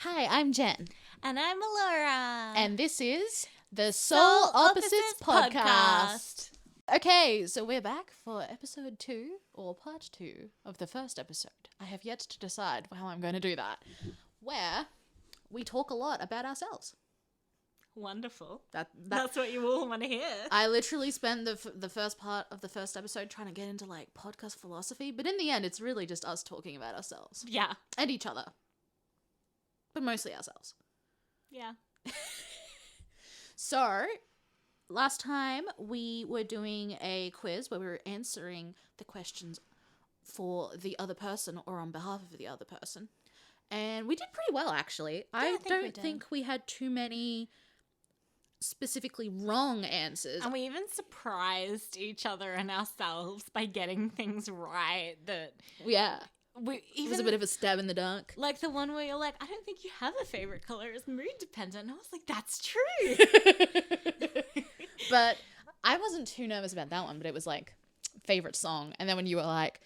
Hi, I'm Jen. And I'm Allora. And this is the Soul Opposites Podcast. Okay, so we're back for episode 2, or part 2 of the first episode. I have yet to decide how I'm going to do that. Where we talk a lot about ourselves. Wonderful. That's what you all want to hear. I literally spent the first part of the first episode trying to get into like podcast philosophy, but in the end it's really just us talking about ourselves. Yeah. And each other. But mostly ourselves. Yeah. So, last time we were doing a quiz where we were answering the questions for the other person or on behalf of the other person. And we did pretty well, actually. I don't think we had too many specifically wrong answers. And we even surprised each other and ourselves by getting things right that... Yeah. It was a bit of a stab in the dark. Like the one where you're like, I don't think you have a favourite colour. It's mood dependent. And I was like, that's true. But I wasn't too nervous about that one, but it was like, favourite song. And then when you were like,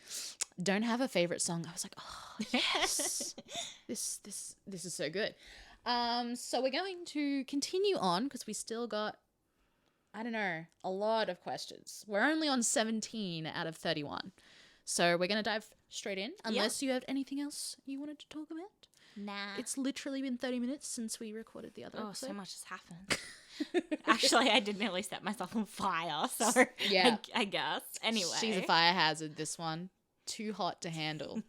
don't have a favourite song, I was like, oh, yes. This is so good. So we're going to continue on because we still got, I don't know, a lot of questions. We're only on 17 out of 31. So we're going to dive straight in, unless you have anything else you wanted to talk about. Nah. It's literally been 30 minutes since we recorded the other episode. So much has happened. Actually, I did nearly set myself on fire, so yeah. I guess. Anyway. She's a fire hazard, this one. Too hot to handle.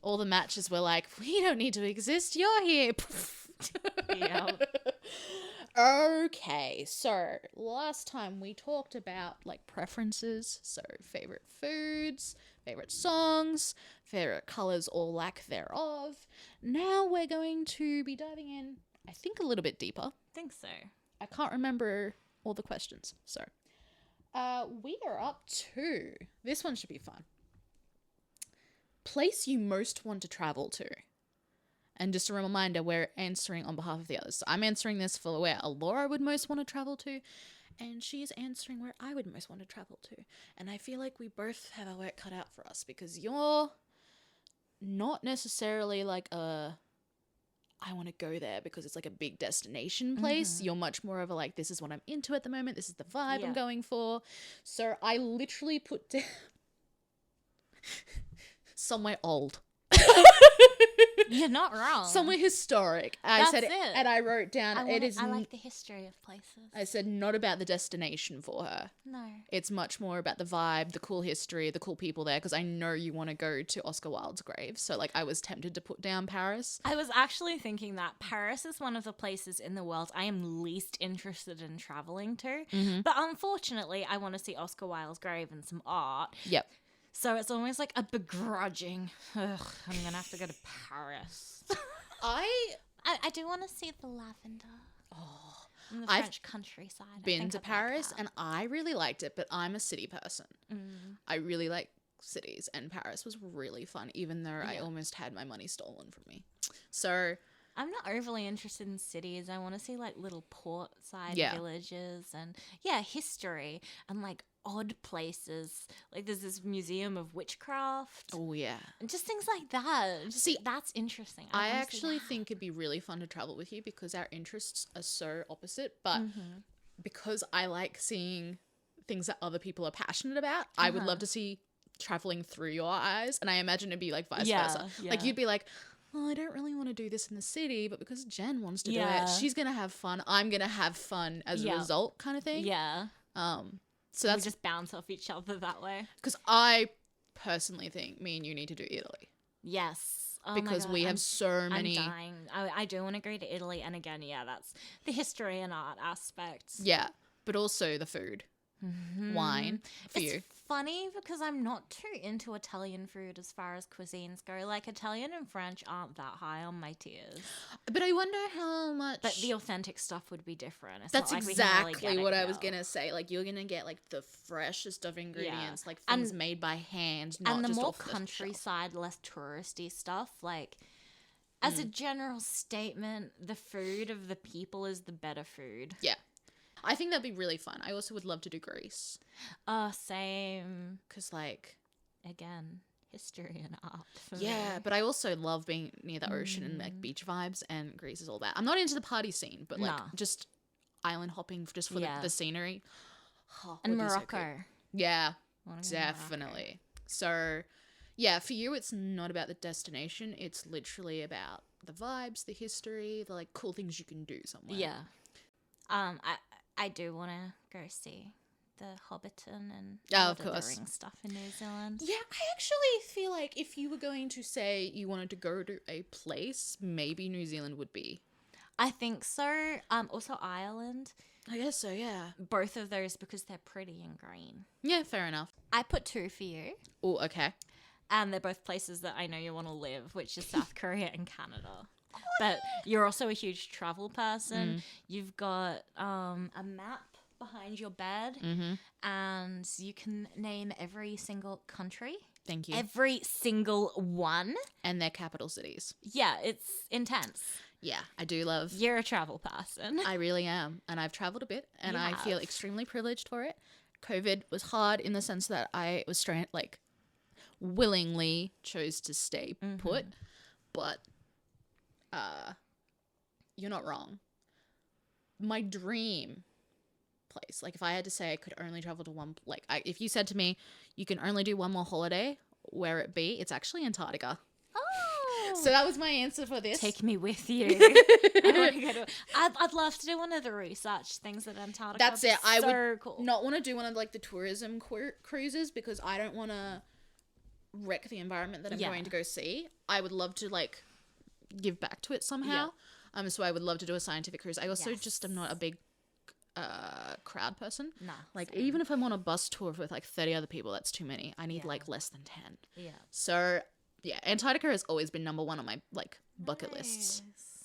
All the matches were like, we don't need to exist, you're here. Yeah. Okay, so last time we talked about like preferences, so favorite foods, favorite songs, favorite colors or lack thereof. Now we're going to be diving in, I think, a little bit deeper. I think so. I can't remember all the questions, so we are up to, this one should be fun. Place you most want to travel to. And just a reminder, we're answering on behalf of the others. So I'm answering this for where Allora would most want to travel to, and she's answering where I would most want to travel to. And I feel like we both have our work cut out for us because you're not necessarily like I want to go there because it's like a big destination place. Mm-hmm. You're much more of a like, this is what I'm into at the moment. This is the vibe I'm going for. So I literally put down somewhere old. You're not wrong. Somewhere historic. That's it. And I wrote down, I like the history of places. I said not about the destination for her. No. It's much more about the vibe, the cool history, the cool people there, because I know you want to go to Oscar Wilde's grave. So, like, I was tempted to put down Paris. I was actually thinking that Paris is one of the places in the world I am least interested in traveling to. Mm-hmm. But unfortunately, I want to see Oscar Wilde's grave and some art. Yep. So it's almost like a begrudging, I'm going to have to go to Paris. I do want to see the lavender. Oh. In the French countryside. Been to Paris and I really liked it, but I'm a city person. Mm. I really like cities and Paris was really fun, even though I almost had my money stolen from me. So... I'm not overly interested in cities. I want to see like little port-side villages and history and like odd places. Like there's this museum of witchcraft. Oh yeah. And just things like that. See, that's interesting. I actually think it'd be really fun to travel with you because our interests are so opposite, but because I like seeing things that other people are passionate about, I would love to see traveling through your eyes, and I imagine it'd be like vice versa. Yeah. Like you'd be like, oh, I don't really want to do this in the city, but because Jen wants to do it, she's going to have fun. I'm going to have fun as a result kind of thing. Yeah. So that's... We just bounce off each other that way. Because I personally think me and you need to do Italy. Yes. Oh because we have so many... I'm dying. I do want to go to Italy. And again, that's the history and art aspects. Yeah. But also the food. Mm-hmm. Wine for you. It's funny because I'm not too into Italian food as far as cuisines go. Like Italian and French aren't that high on my tiers. But I wonder how much. But the authentic stuff would be different. It's That's not like exactly what I was gonna say. Like you're gonna get like the freshest of ingredients, like things made by hand, not and the just more off the countryside, less touristy stuff. Like as a general statement, the food of the people is the better food. Yeah. I think that'd be really fun. I also would love to do Greece. Same. Because, like... Again, history and art for me. Yeah, but I also love being near the ocean and like beach vibes, and Greece is all that. I'm not into the party scene, but like just island hopping just for the scenery. Oh, and Morocco. Yeah, definitely. So, yeah, for you, it's not about the destination. It's literally about the vibes, the history, the like cool things you can do somewhere. Yeah. I do want to go see the Hobbiton and of the course. Ring stuff in New Zealand. Yeah, I actually feel like if you were going to say you wanted to go to a place, maybe New Zealand would be. I think so. Also Ireland. I guess so, yeah. Both of those because they're pretty and green. Yeah, fair enough. I put 2 for you. Oh, okay. And they're both places that I know you want to live, which is South Korea and Canada. But you're also a huge travel person. You've got a map behind your bed, and you can name every single country. Thank you. Every single one. And their capital cities. Yeah, it's intense. Yeah, I do love... You're a travel person. I really am. And I've traveled a bit, and I feel extremely privileged for it. COVID was hard in the sense that I was willingly chose to stay put, but you're not wrong. My dream place, like if I had to say I could only travel to one, like if you said to me you can only do one more holiday, where it be, it's actually Antarctica. So that was my answer for this. Take me with you. I'd love to do one of the research things at Antarctica. That's it. I would not want to do one of like the tourism cruises because I don't want to wreck the environment that I'm going to go see. I would love to like give back to it somehow. So I would love to do a scientific cruise. I also just am not a big crowd person. Nah. Like even if I'm on a bus tour with like 30 other people, that's too many. I need like less than 10. Yeah. So yeah, Antarctica has always been number 1 on my like bucket lists.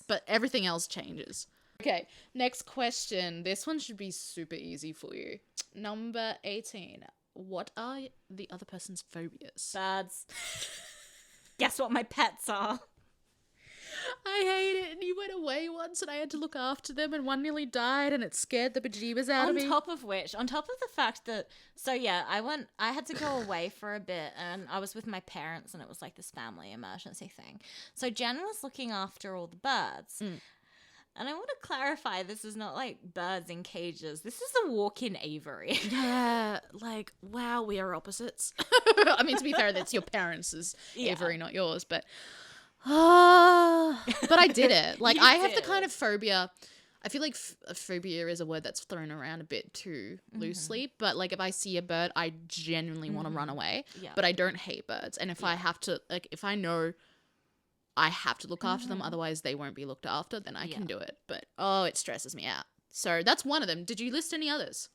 But everything else changes. Okay, next question. This one should be super easy for you. Number 18. What are the other person's phobias? Birds. Guess what my pets are? I hate it. And you went away once and I had to look after them and one nearly died and it scared the bejeebers out of me. On top of the fact that, I had to go away for a bit and I was with my parents and it was like this family emergency thing. So Jen was looking after all the birds. And I want to clarify, this is not like birds in cages. This is a walk-in aviary. Yeah, like, wow, we are opposites. I mean, to be fair, that's your parents' aviary, not yours, but... but I did it. Like, I have the kind of phobia... I feel like phobia is a word that's thrown around a bit too loosely, but like if I see a bird, I genuinely want to run away, but I don't hate birds. And if I have to, like, if I know... I have to look after them, otherwise they won't be looked after, then I can do it. But, it stresses me out. So that's one of them. Did you list any others?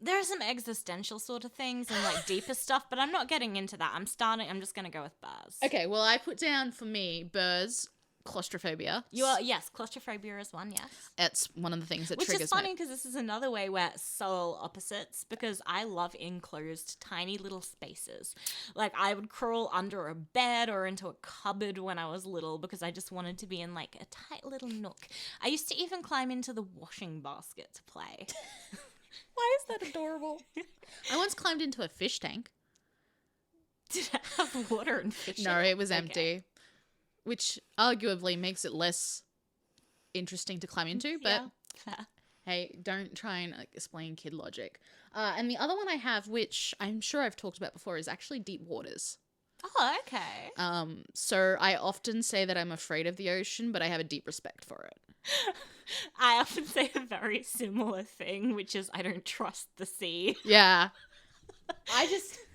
There are some existential sort of things and like deeper stuff, but I'm not getting into that. I'm just going to go with birds. Okay, well, I put down for me birds, claustrophobia. Yes, claustrophobia is one, yes. It's one of the things that Which triggers is funny because this is another way we're soul opposites because I love enclosed tiny little spaces. Like I would crawl under a bed or into a cupboard when I was little because I just wanted to be in like a tight little nook. I used to even climb into the washing basket to play. Why is that adorable? I once climbed into a fish tank. Did it have water and fish? No, it was empty. Which arguably makes it less interesting to climb into, but hey, don't try and explain kid logic. And the other one I have, which I'm sure I've talked about before, is actually deep waters. Oh, okay. So I often say that I'm afraid of the ocean, but I have a deep respect for it. I often say a very similar thing, which is I don't trust the sea. Yeah.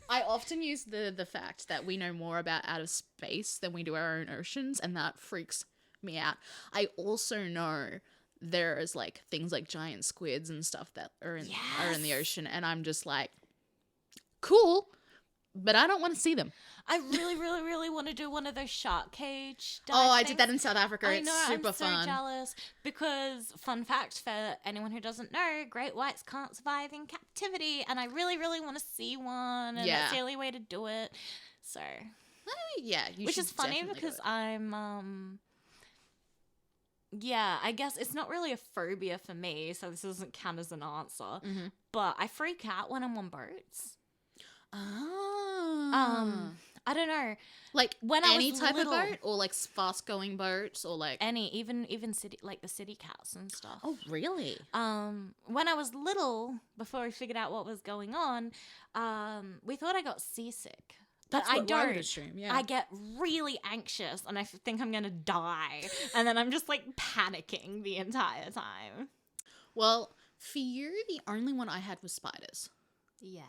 I often use the fact that we know more about outer space than we do our own oceans, and that freaks me out. I also know there's like things like giant squids and stuff that are in the ocean, and I'm just like, cool, but I don't want to see them. I really, really, really want to do one of those shark cage dive I things. did that in South Africa. It's super fun. I'm so jealous because, fun fact for anyone who doesn't know, great whites can't survive in captivity, and I really, really want to see one, and that's the only way to do it. So, which is funny because I'm, I guess it's not really a phobia for me, so this doesn't count as an answer, but I freak out when I'm on boats. Ah. I don't know. Like When any I was type little, of boat, or like fast going boats, or like even city, like the city cats and stuff. Oh, really? When I was little, before we figured out what was going on, we thought I got seasick. That's but what I would assume. Yeah. I get really anxious and I think I'm gonna die, and then I'm just like panicking the entire time. Well, for you, the only one I had was spiders. Yeah.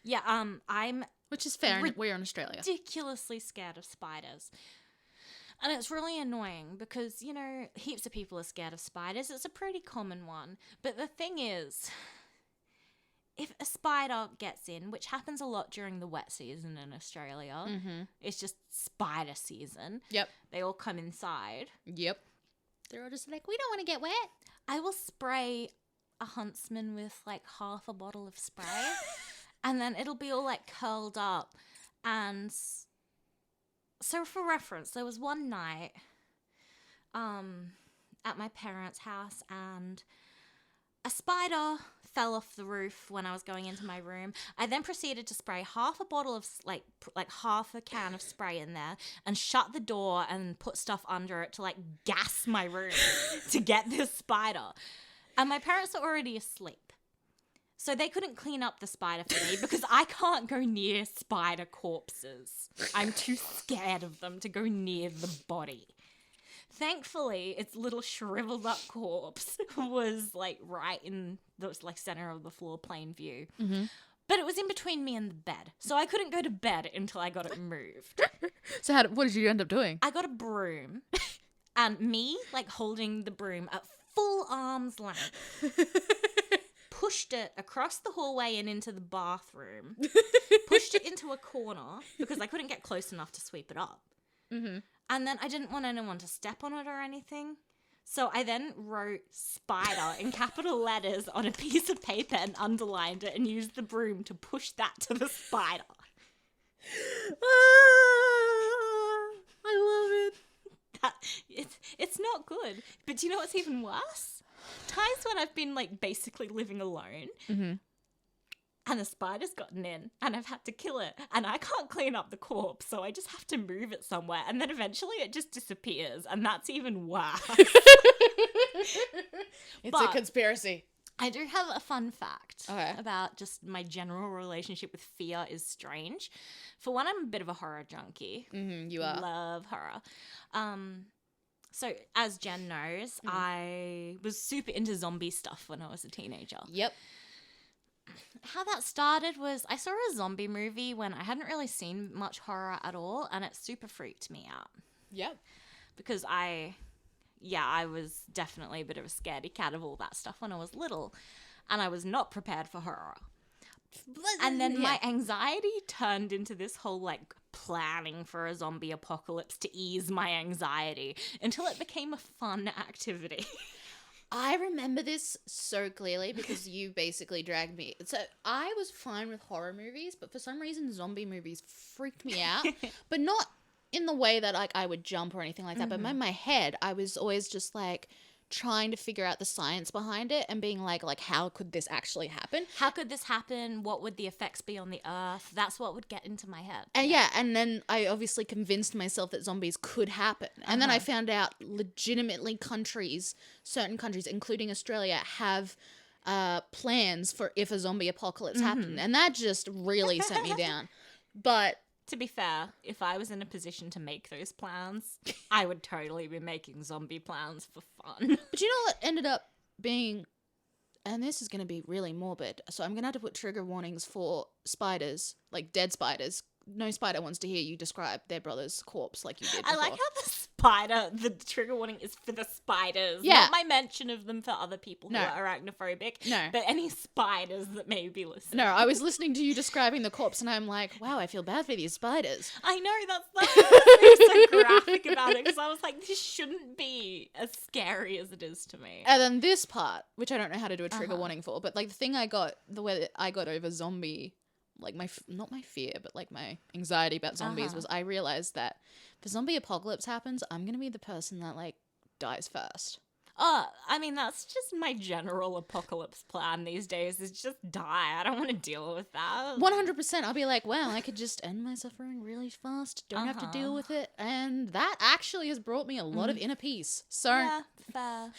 Yeah. I'm Which is fair. We're in Australia. ridiculously scared of spiders. And it's really annoying because, you know, heaps of people are scared of spiders. It's a pretty common one. But the thing is, if a spider gets in, which happens a lot during the wet season in Australia, it's just spider season. Yep. They all come inside. Yep. They're all just like, we don't want to get wet. I will spray a huntsman with like half a bottle of spray. And then it'll be all like curled up. And so for reference, there was one night at my parents' house and a spider fell off the roof when I was going into my room. I then proceeded to spray half a bottle of like half a can of spray in there and shut the door and put stuff under it to like gas my room to get this spider. And my parents are already asleep. So they couldn't clean up the spider for me because I can't go near spider corpses. I'm too scared of them to go near the body. Thankfully, its little shriveled up corpse was like right in the like center of the floor, plain view. Mm-hmm. But it was in between me and the bed. So I couldn't go to bed until I got it moved. So what did you end up doing? I got a broom and me like holding the broom at full arm's length. Pushed it across the hallway and into the bathroom. Pushed it into a corner because I couldn't get close enough to sweep it up. Mm-hmm. And then I didn't want anyone to step on it or anything. So I then wrote spider in capital letters on a piece of paper and underlined it and used the broom to push that to the spider. I love it. It's not good. But do you know what's even worse? Times when I've been like basically living alone and a spider's gotten in and I've had to kill it and I can't clean up the corpse, so I just have to move it somewhere and then eventually it just disappears and that's even worse. It's a conspiracy. I do have a fun fact about just my general relationship with fear is strange. For one, I'm a bit of a horror junkie. You are. Love horror. So, as Jen knows, I was super into zombie stuff when I was a teenager. Yep. How that started was I saw a zombie movie when I hadn't really seen much horror at all, and it super freaked me out. Yep. Because I was definitely a bit of a scaredy cat of all that stuff when I was little, and I was not prepared for horror. And then my anxiety turned into this whole like planning for a zombie apocalypse to ease my anxiety until it became a fun activity. I remember this so clearly because you basically dragged me. So I was fine with horror movies, but for some reason zombie movies freaked me out. But not in the way that like I would jump or anything like that. But in my head, I was always just like trying to figure out the science behind it and being like how could this actually happen? How could this happen? What would the effects be on the earth? That's what would get into my head. And and then I obviously convinced myself that zombies could happen. And then I found out legitimately certain countries, including Australia, have plans for if a zombie apocalypse happened. And that just really sent me down. But to be fair, if I was in a position to make those plans, I would totally be making zombie plans for fun. But you know what ended up being, and this is going to be really morbid, so I'm going to have to put trigger warnings for spiders, like dead spiders. No spider wants to hear you describe their brother's corpse like you did before. I like how the trigger warning is for the spiders. Yeah. Not my mention of them for other people who are arachnophobic. No. But any spiders that may be listening. No, I was listening to you describing the corpse and I'm like, wow, I feel bad for these spiders. I know, that's what's so graphic about it, because I was like, this shouldn't be as scary as it is to me. And then this part, which I don't know how to do a trigger warning for, but like the way that I got over zombie, like not my fear, but like my anxiety about zombies was I realized that if a zombie apocalypse happens, I'm going to be the person that like dies first. I mean, that's just my general apocalypse plan these days, is just die. I don't want to deal with that. 100%. I'll be like, well, I could just end my suffering really fast. Don't have to deal with it. And that actually has brought me a lot of inner peace. So, Yeah, fair.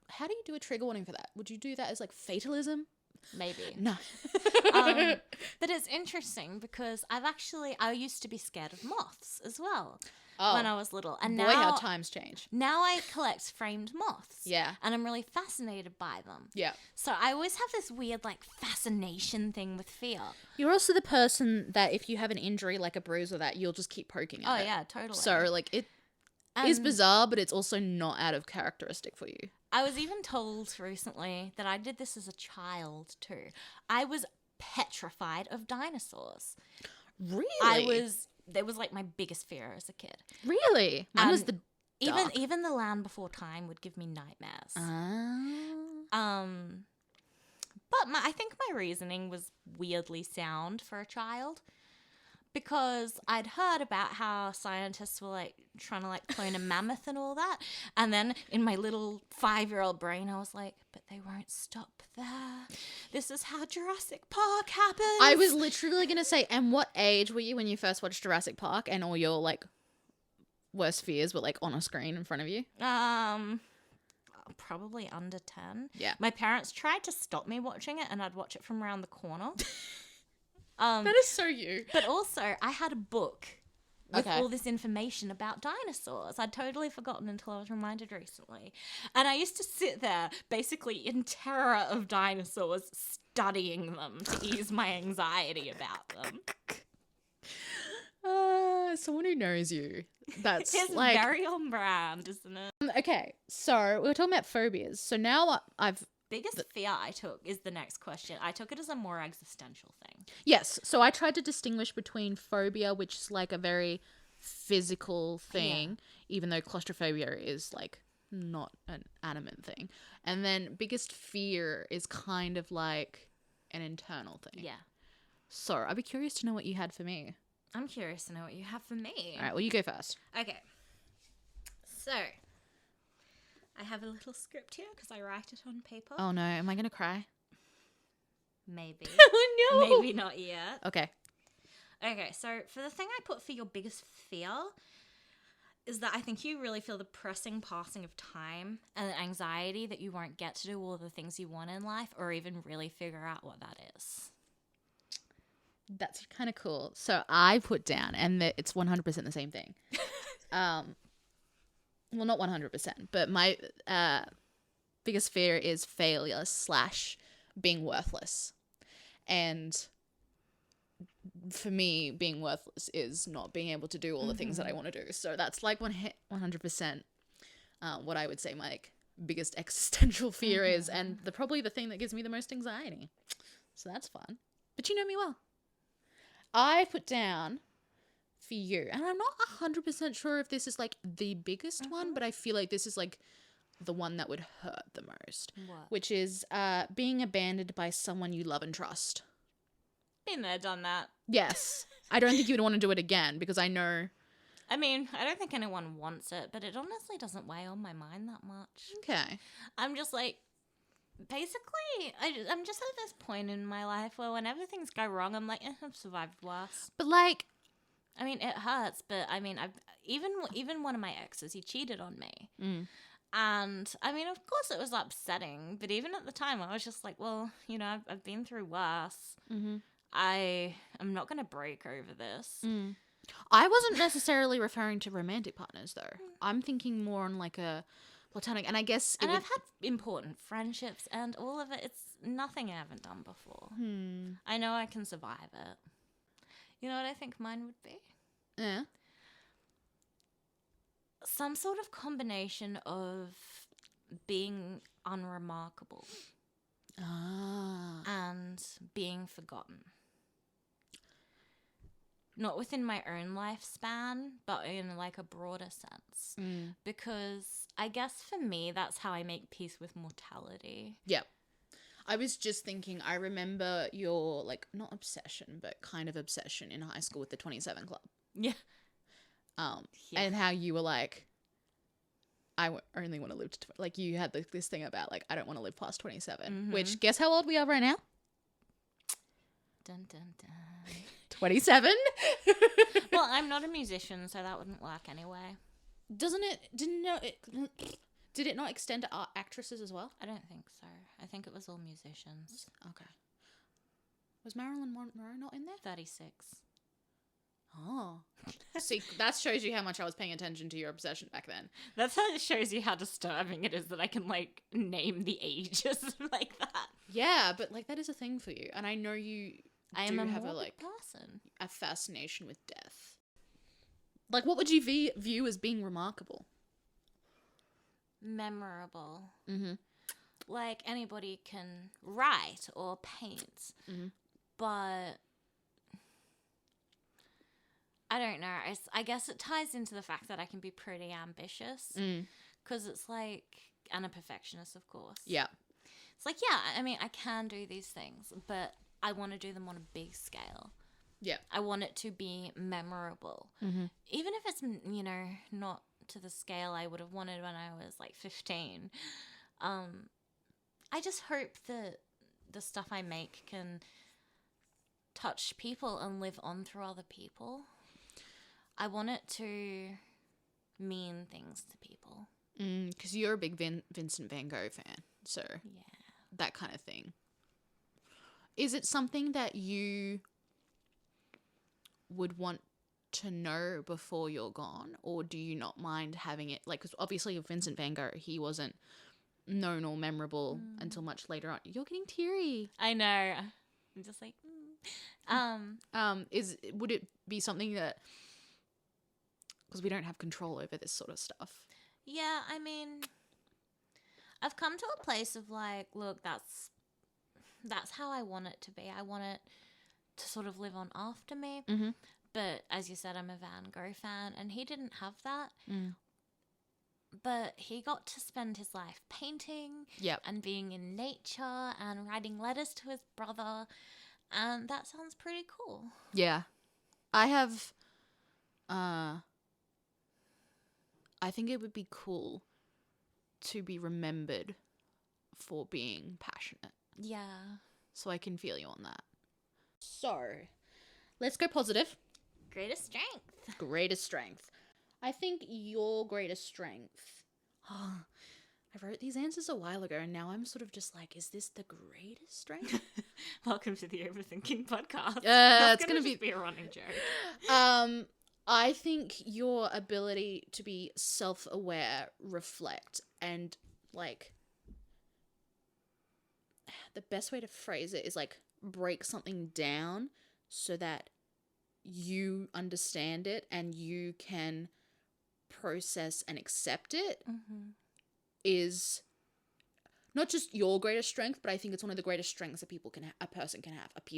How do you do a trigger warning for that? Would you do that as like fatalism? Maybe. No. But it's interesting because I used to be scared of moths as well. Oh, when I was little. And boy, how times change. Now I collect framed moths. Yeah. And I'm really fascinated by them. Yeah. So I always have this weird, like, fascination thing with fear. You're also the person that if you have an injury, like a bruise or that, you'll just keep poking at it. Oh, yeah, totally. So, like, it is bizarre, but it's also not out of characteristic for you. I was even told recently that I did this as a child, too. I was petrified of dinosaurs. Really? That was like my biggest fear as a kid. Really? Mine was the dark. Even The Land Before Time would give me nightmares. But I think my reasoning was weirdly sound for a child, because I'd heard about how scientists were like trying to like clone a mammoth and all that, and then in my little 5-year-old brain I was like, but they won't stop there. This is how Jurassic Park happens. I was literally gonna say, and what age were you when you first watched Jurassic Park, and all your like worst fears were like on a screen in front of you? Probably under 10. Yeah. My parents tried to stop me watching it, and I'd watch it from around the corner. That is so you. But also, I had a book with all this information about dinosaurs. I'd totally forgotten until I was reminded recently. And I used to sit there, basically in terror of dinosaurs, studying them to ease my anxiety about them. Someone who knows you. That's it's like very on brand, isn't it? Okay, so we were talking about phobias. So now Biggest fear I took is the next question. I took it as a more existential thing. Yes. So I tried to distinguish between phobia, which is like a very physical thing, even though claustrophobia is like not an animate thing. And then biggest fear is kind of like an internal thing. Yeah. So I'd be curious to know what you had for me. I'm curious to know what you have for me. All right, well, you go first. Okay. So, I have a little script here because I write it on paper. Oh, no. Am I going to cry? Maybe. Oh, no. Maybe not yet. Okay. Okay, so for the thing I put for your biggest fear is that I think you really feel the pressing passing of time and the anxiety that you won't get to do all the things you want in life or even really figure out what that is. That's kind of cool. So I put down, and it's 100% the same thing. Well, not 100%, but my biggest fear is failure / being worthless. And for me, being worthless is not being able to do all the things that I want to do. So that's like 100% what I would say my like, biggest existential fear is, and probably the thing that gives me the most anxiety. So that's fun. But you know me well. I put down for you, and I'm not 100% sure if this is like the biggest one, but I feel like this is like the one that would hurt the most. What? Which is being abandoned by someone you love and trust. Been there, done that. Yes. I don't think you would want to do it again, because I know... I mean, I don't think anyone wants it, but it honestly doesn't weigh on my mind that much. Okay. I'm just like... Basically, I'm just at this point in my life where whenever things go wrong, I'm like, I've survived worse. But like... I mean, it hurts, but I mean, I've even one of my exes, he cheated on me. And, I mean, of course it was upsetting, but even at the time, I was just like, well, you know, I've been through worse. I am not going to break over this. I wasn't necessarily referring to romantic partners, though. I'm thinking more on like a... platonic, and I guess I've had important friendships, and all of it, it's nothing I haven't done before. I know I can survive it. You know what I think mine would be? Yeah. Some sort of combination of being unremarkable and being forgotten. Not within my own lifespan, but in like a broader sense. Because I guess for me, that's how I make peace with mortality. Yeah. I was just thinking, I remember your, like, not obsession, but kind of obsession in high school with the 27 Club. Yeah. And how you were like, only want to live to like you had this thing about like I don't want to live past 27, which guess how old we are right now? Dun, dun, dun. 27. Well, I'm not a musician, so that wouldn't work anyway. Did it not extend to actresses as well? I don't think so. I think it was all musicians. Okay. Was Marilyn Monroe not in there? 36. Oh. See, that shows you how much I was paying attention to your obsession back then. That's how it shows you how disturbing it is that I can, like, name the ages like that. Yeah, but, like, that is a thing for you. And I know you am a have morbid person. A fascination with death. Like, what would you view as being remarkable? Memorable. Mm-hmm. Like, anybody can write or paint, but I don't know. I guess it ties into the fact that I can be pretty ambitious because it's like, and a perfectionist, of course. Yeah. It's like, yeah, I mean, I can do these things, but I want to do them on a big scale. Yeah. I want it to be memorable. Mm-hmm. Even if it's, you know, not to the scale I would have wanted when I was like 15. I just hope that the stuff I make can touch people and live on through other people. I want it to mean things to people. Because you're a big Vincent van Gogh fan, so yeah, that kind of thing. Is it something that you would want to know before you're gone, or do you not mind having it? Like, because obviously with Vincent van Gogh, he wasn't known or memorable until much later on. You're getting teary. I know. I'm just like, would it be something that, because we don't have control over this sort of stuff? Yeah, I mean, I've come to a place of like, look, that's how I want it to be. I want it to sort of live on after me. Mm-hmm. But as you said, I'm a Van Gogh fan, and he didn't have that. But he got to spend his life painting and being in nature and writing letters to his brother. And that sounds pretty cool. Yeah. I have... I think it would be cool to be remembered for being passionate. Yeah. So I can feel you on that. So, let's go positive. Greatest strength. Greatest strength. I think your greatest strength... Oh, I wrote these answers a while ago and now I'm sort of just like, is this the greatest strength? Welcome to the Overthinking Podcast. It's going to be a running joke. I think your ability to be self-aware, reflect, and like... The best way to phrase it is like break something down so that you understand it and you can process and accept it is not just your greatest strength, but I think it's one of the greatest strengths a person can have. A person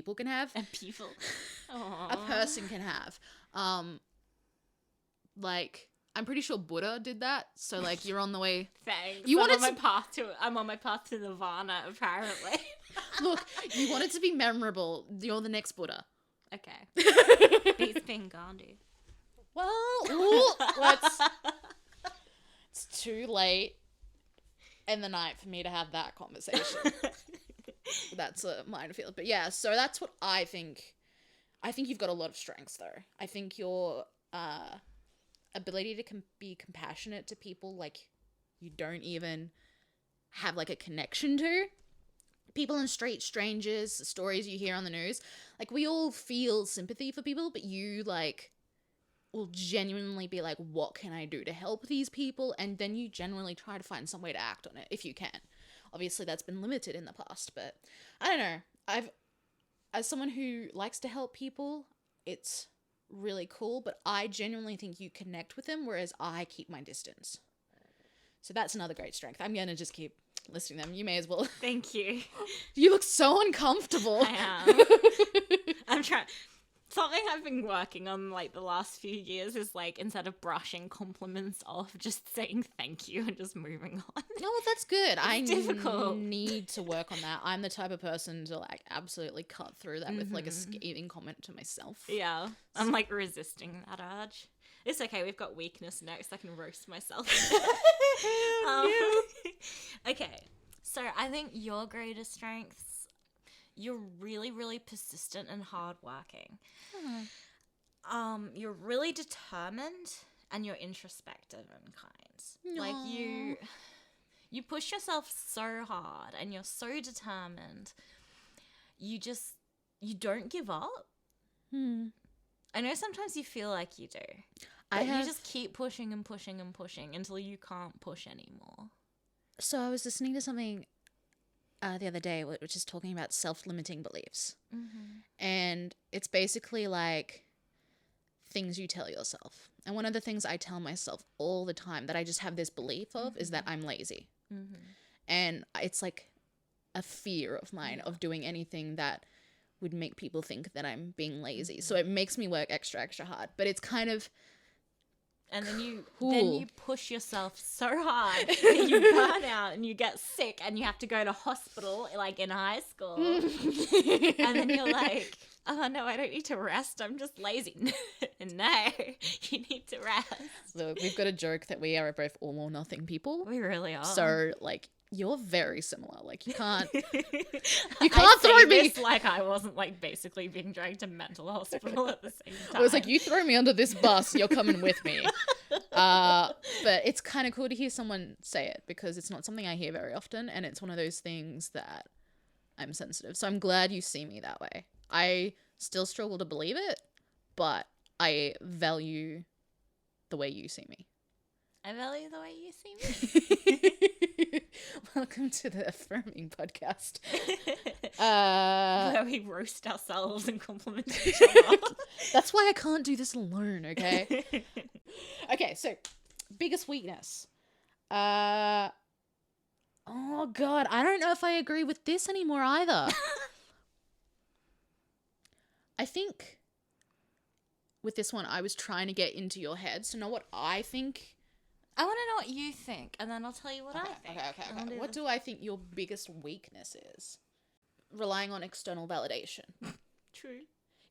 can have. Like, I'm pretty sure Buddha did that. So like you're on the way. Thanks. I'm on my path to Nirvana, apparently. Look, you want it to be memorable. You're the next Buddha. Okay. Beats being Gandhi. Well, it's too late in the night for me to have that conversation. That's a minefield. But yeah, so that's what I think. I think you've got a lot of strengths, though. I think your ability to be compassionate to people like you don't even have like a connection to. People in street, strangers, stories you hear on the news. Like, we all feel sympathy for people, but you, like, will genuinely be like, what can I do to help these people? And then you genuinely try to find some way to act on it, if you can. Obviously, that's been limited in the past, but I don't know. As someone who likes to help people, it's really cool, but I genuinely think you connect with them, whereas I keep my distance. So that's another great strength. I'm going to just keep listing them. You may as well. Thank you. You look so uncomfortable. I am. I'm trying. Something I've been working on like the last few years is like, instead of brushing compliments off, just saying thank you and just moving on. No, well, that's good. It's difficult. Need to work on that. I'm the type of person to like absolutely cut through that with like a scathing comment to myself. Yeah. I'm like resisting that urge. It's okay. We've got weakness next. I can roast myself. Okay. So I think your greatest strengths, you're really, really persistent and hardworking. You're really determined and you're introspective and kind. Like you push yourself so hard and you're so determined. You don't give up. I know sometimes you feel like you do. But you just keep pushing and pushing and pushing until you can't push anymore. So I was listening to something the other day, which is talking about self-limiting beliefs. And it's basically like things you tell yourself. And one of the things I tell myself all the time that I just have this belief of is that I'm lazy. And it's like a fear of mine of doing anything that would make people think that I'm being lazy. So it makes me work extra hard. But it's kind of... And then you push yourself so hard that you burn out and you get sick and you have to go to hospital like in high school. And then you're like, oh no, I don't need to rest. I'm just lazy. No, you need to rest. So we've got a joke that we are both all or nothing people. We really are. So like you're very similar. Like you can't throw me. Like I wasn't like basically being dragged to mental hospital at the same time. I was like, you throw me under this bus, you're coming with me. But it's kind of cool to hear someone say it because it's not something I hear very often, and it's one of those things that I'm sensitive. So I'm glad you see me that way. I still struggle to believe it, but I value the way you see me. I value the way you see me. Welcome to the Affirming Podcast. Where we roast ourselves and compliment each other. That's why I can't do this alone, okay? Okay, so biggest weakness. Oh God, I don't know if I agree with this anymore either. I think with this one, I was trying to get into your head to know what I think. I want to know what you think, and then I'll tell you what I think. Okay. What do I think your biggest weakness is? Relying on external validation. True.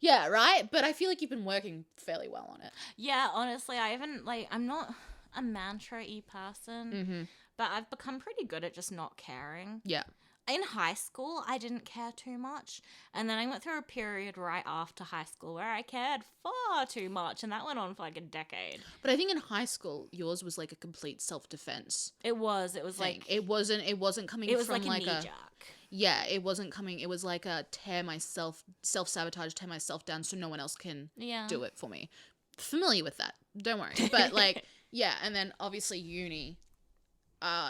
Yeah, right? But I feel like you've been working fairly well on it. Yeah, honestly, I'm not a mantra-y person, but I've become pretty good at just not caring. Yeah. In high school, I didn't care too much. And then I went through a period right after high school where I cared far too much. And that went on for like a decade. But I think in high school, yours was like a complete self-defense. It was thing. Like, it wasn't coming from like a knee-jerk. Yeah, it wasn't coming. It was like a self-sabotage, tear myself down so no one else can do it for me. Familiar with that. Don't worry. But like, yeah. And then obviously uni,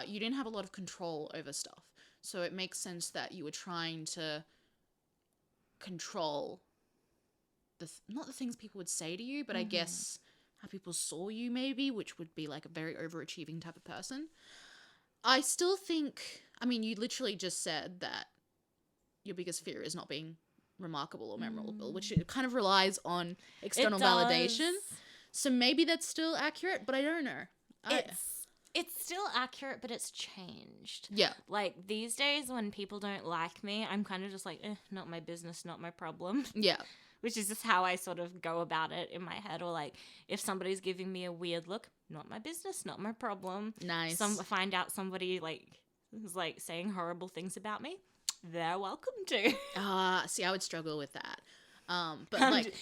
you didn't have a lot of control over stuff. So it makes sense that you were trying to control not the things people would say to you, but I guess how people saw you maybe, which would be like a very overachieving type of person. I still think, I mean, you literally just said that your biggest fear is not being remarkable or memorable, which it kind of relies on external validation. So maybe that's still accurate, but I don't know. It's still accurate, but it's changed. Yeah. Like, these days when people don't like me, I'm kind of just like, not my business, not my problem. Yeah. Which is just how I sort of go about it in my head. Or, like, if somebody's giving me a weird look, not my business, not my problem. Nice. Find out somebody, like, is, like, saying horrible things about me, they're welcome to. See, I would struggle with that. But like,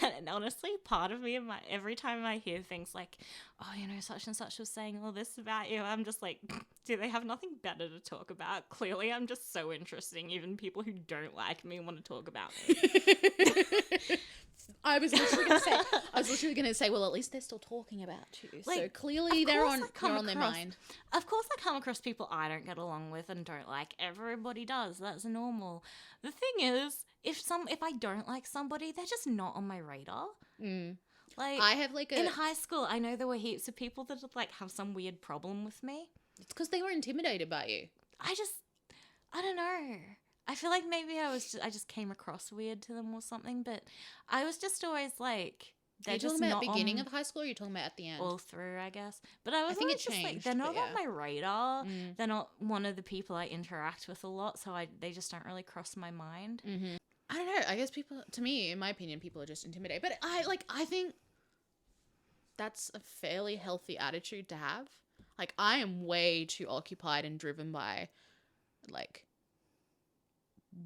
and honestly, part of me, every time I hear things like, oh, you know, such and such was saying all this about you, I'm just like, do they have nothing better to talk about? Clearly, I'm just so interesting. Even people who don't like me want to talk about me. I was literally gonna say, well, at least they're still talking about you. Like, so clearly you're on their mind. Of course I come across people I don't get along with and don't like. Everybody does. That's normal. The thing is, if I don't like somebody, they're just not on my radar. Like, I have like in high school, I know there were heaps of people that would like have some weird problem with me. It's because they were intimidated by you. I don't know. I feel like maybe I just came across weird to them or something, but I was just always like, they're just not. Are you talking about beginning of high school, or are you talking about at the end? All through, I guess. But I think it's just like, they're not on my radar. They're not one of the people I interact with a lot, so they just don't really cross my mind. I don't know. I guess people, to me, in my opinion, people are just intimidated. But I think that's a fairly healthy attitude to have. Like, I am way too occupied and driven by, like,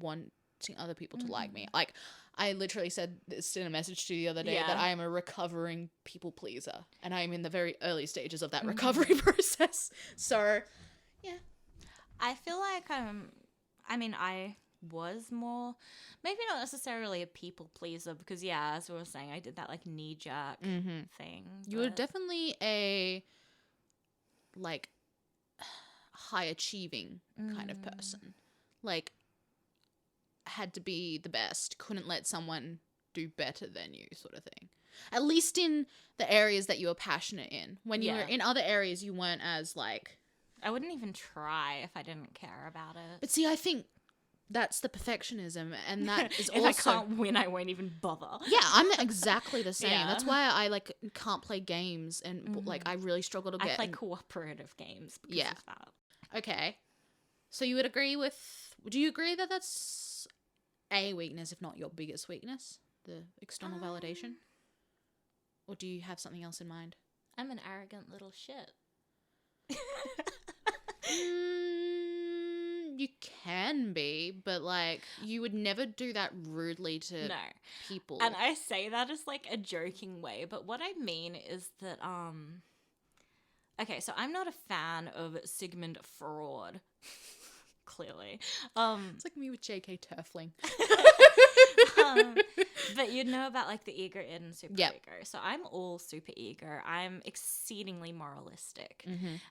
wanting other people to like me. Like, I literally said this in a message to you the other day that I am a recovering people pleaser, and I am in the very early stages of that recovery process. So, yeah. I feel like I was more, maybe not necessarily a people pleaser, because as we were saying, I did that like knee-jerk thing. You were definitely a, like, high achieving kind of person. Like, had to be the best, couldn't let someone do better than you, sort of thing. At least in the areas that you were passionate in. When you were in other areas, you weren't as, like... I wouldn't even try if I didn't care about it. But see, I think that's the perfectionism, and that is if also... I can't win, I won't even bother. Yeah, I'm exactly the same. That's why I, like, can't play games, and, like, I really struggle to get... I play cooperative games because of that. Okay. So you would agree with... Do you agree that that's a weakness, if not your biggest weakness? The external validation? Or do you have something else in mind? I'm an arrogant little shit. You can be, but, like, you would never do that rudely to people. And I say that as, like, a joking way, but what I mean is that, okay, so I'm not a fan of Sigmund Freud, clearly. It's like me with J.K. Turfling. But you know about, like, the ego and super ego. So I'm all super ego. I'm exceedingly moralistic.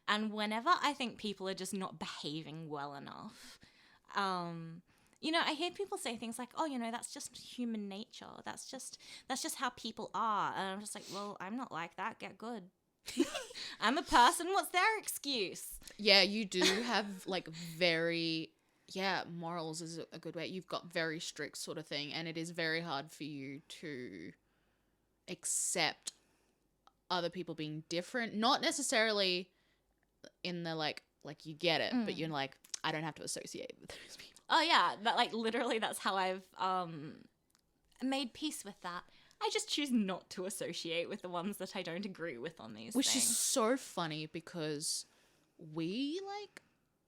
And whenever I think people are just not behaving well enough, you know, I hear people say things like, oh, you know, that's just human nature. That's just how people are. And I'm just like, well, I'm not like that. Get good. I'm a person. What's their excuse? Yeah, you do have, like, very... Yeah, morals is a good way. You've got very strict sort of thing, and it is very hard for you to accept other people being different. Not necessarily in the, like you get it, but you're like, I don't have to associate with those people. Oh, yeah. But, like, literally that's how I've made peace with that. I just choose not to associate with the ones that I don't agree with on these things. Which is so funny because we, like...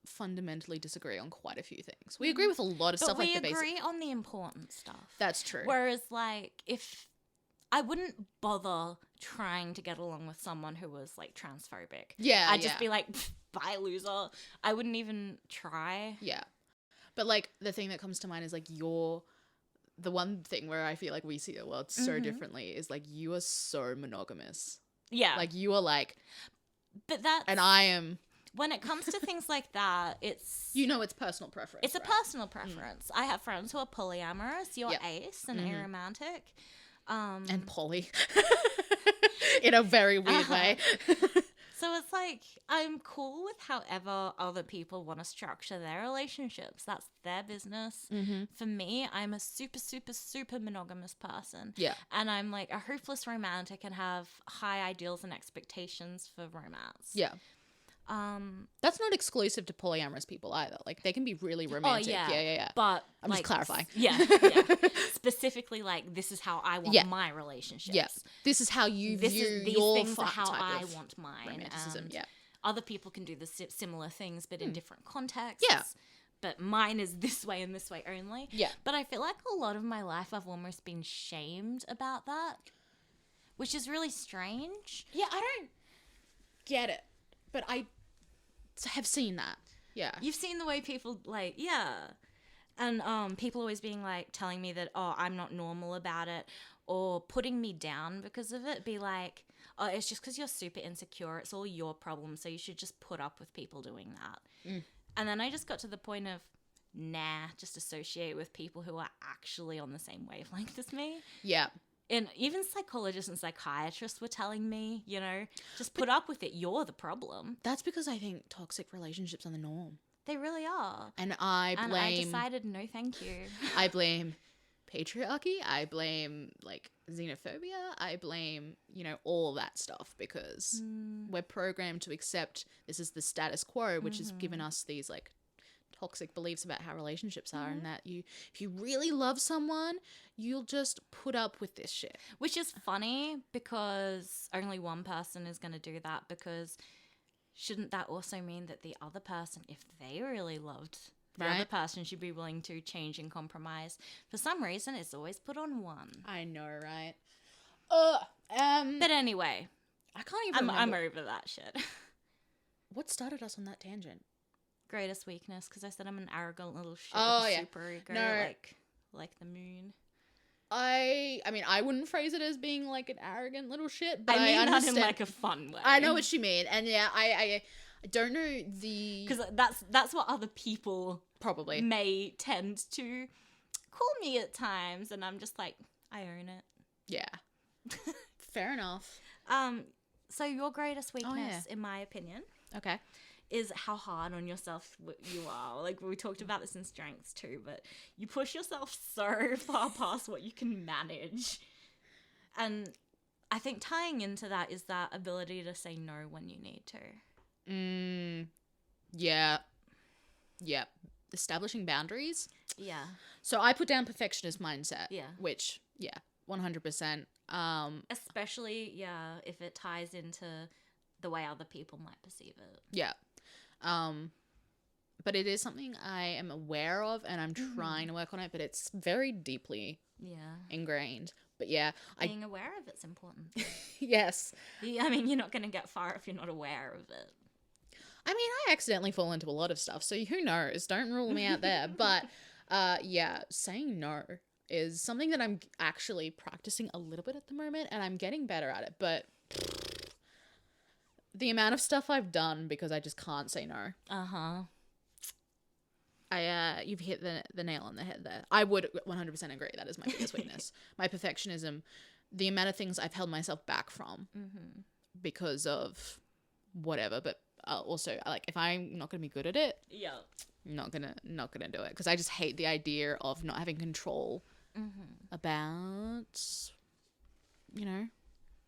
fundamentally disagree on quite a few things. We agree with a lot of stuff, like the basic... But we agree on the important stuff. That's true. Whereas, like, if... I wouldn't bother trying to get along with someone who was, like, transphobic. Yeah, I'd just be like, bye, loser. I wouldn't even try. Yeah. But, like, the thing that comes to mind is, like, the one thing where I feel like we see the world so differently is, like, you are so monogamous. Yeah. Like, you are, like... But that's... And I am... When it comes to things like that, it's... You know, it's personal preference. It's a personal preference. I have friends who are polyamorous. You're ace and aromantic. And poly. In a very weird way. So it's like, I'm cool with however other people want to structure their relationships. That's their business. For me, I'm a super, super, super monogamous person. Yeah. And I'm like a hopeless romantic and have high ideals and expectations for romance. Yeah. That's not exclusive to polyamorous people either. Like, they can be really romantic. Oh, Yeah. But I'm just clarifying. Yeah. Specifically, like, this is how I want my relationships. Yes. This is how you view these your things are how type I of want mine. romanticism. And yeah. Other people can do the similar things, but in different contexts. Yeah. But mine is this way and this way only. Yeah. But I feel like a lot of my life I've almost been shamed about that, which is really strange. Yeah, I don't get it, but I have seen that. Yeah. You've seen the way people, like, and people always being like, telling me that, oh, I'm not normal about it, or putting me down because of it. Be like, oh, it's just because you're super insecure. It's all your problem. So you should just put up with people doing that. And then I just got to the point of, nah, just associate with people who are actually on the same wavelength as me. Yeah. And even psychologists and psychiatrists were telling me, you know, just put up with it. You're the problem. That's because I think toxic relationships are the norm. They really are. And I decided, no, thank you. I blame patriarchy. I blame, like, xenophobia. I blame, you know, all that stuff because we're programmed to accept this is the status quo, which has given us these, like, toxic beliefs about how relationships are, and that if you really love someone, you'll just put up with this shit. Which is funny because only one person is going to do that, because shouldn't that also mean that the other person, if they really loved the other person, should be willing to change and compromise? For some reason, it's always put on one. I know, right? But anyway, I can't even remember. I'm over that shit. What started us on that tangent? Greatest weakness, because I said I'm an arrogant little shit Oh, with a super ego, like the moon. I mean, I wouldn't phrase it as being like an arrogant little shit, but I mean understand. that in like a fun way. I know what you mean, and yeah, I don't know because that's what other people probably may tend to call me at times, and I'm just like, I own it. Yeah, fair enough. So your greatest weakness, in my opinion, okay, is how hard on yourself you are. Like, we talked about this in strengths too, but you push yourself so far past what you can manage. And I think tying into that is that ability to say no when you need to. Yeah. Establishing boundaries. Yeah. So I put down perfectionist mindset. Yeah. Which, 100%. Especially, if it ties into the way other people might perceive it. Yeah. But it is something I am aware of, and I'm trying to work on it, but it's very deeply ingrained. But being aware of it's important. Yes. I mean, you're not going to get far if you're not aware of it. I mean, I accidentally fall into a lot of stuff, so who knows? Don't rule me out there. But saying no is something that I'm actually practicing a little bit at the moment, and I'm getting better at it. But the amount of stuff I've done because I just can't say no. You've hit the nail on the head there. I would 100% agree. That is my biggest weakness. My perfectionism, the amount of things I've held myself back from because of whatever. But also, like, if I'm not going to be good at it, I'm not gonna do it, because I just hate the idea of not having control about,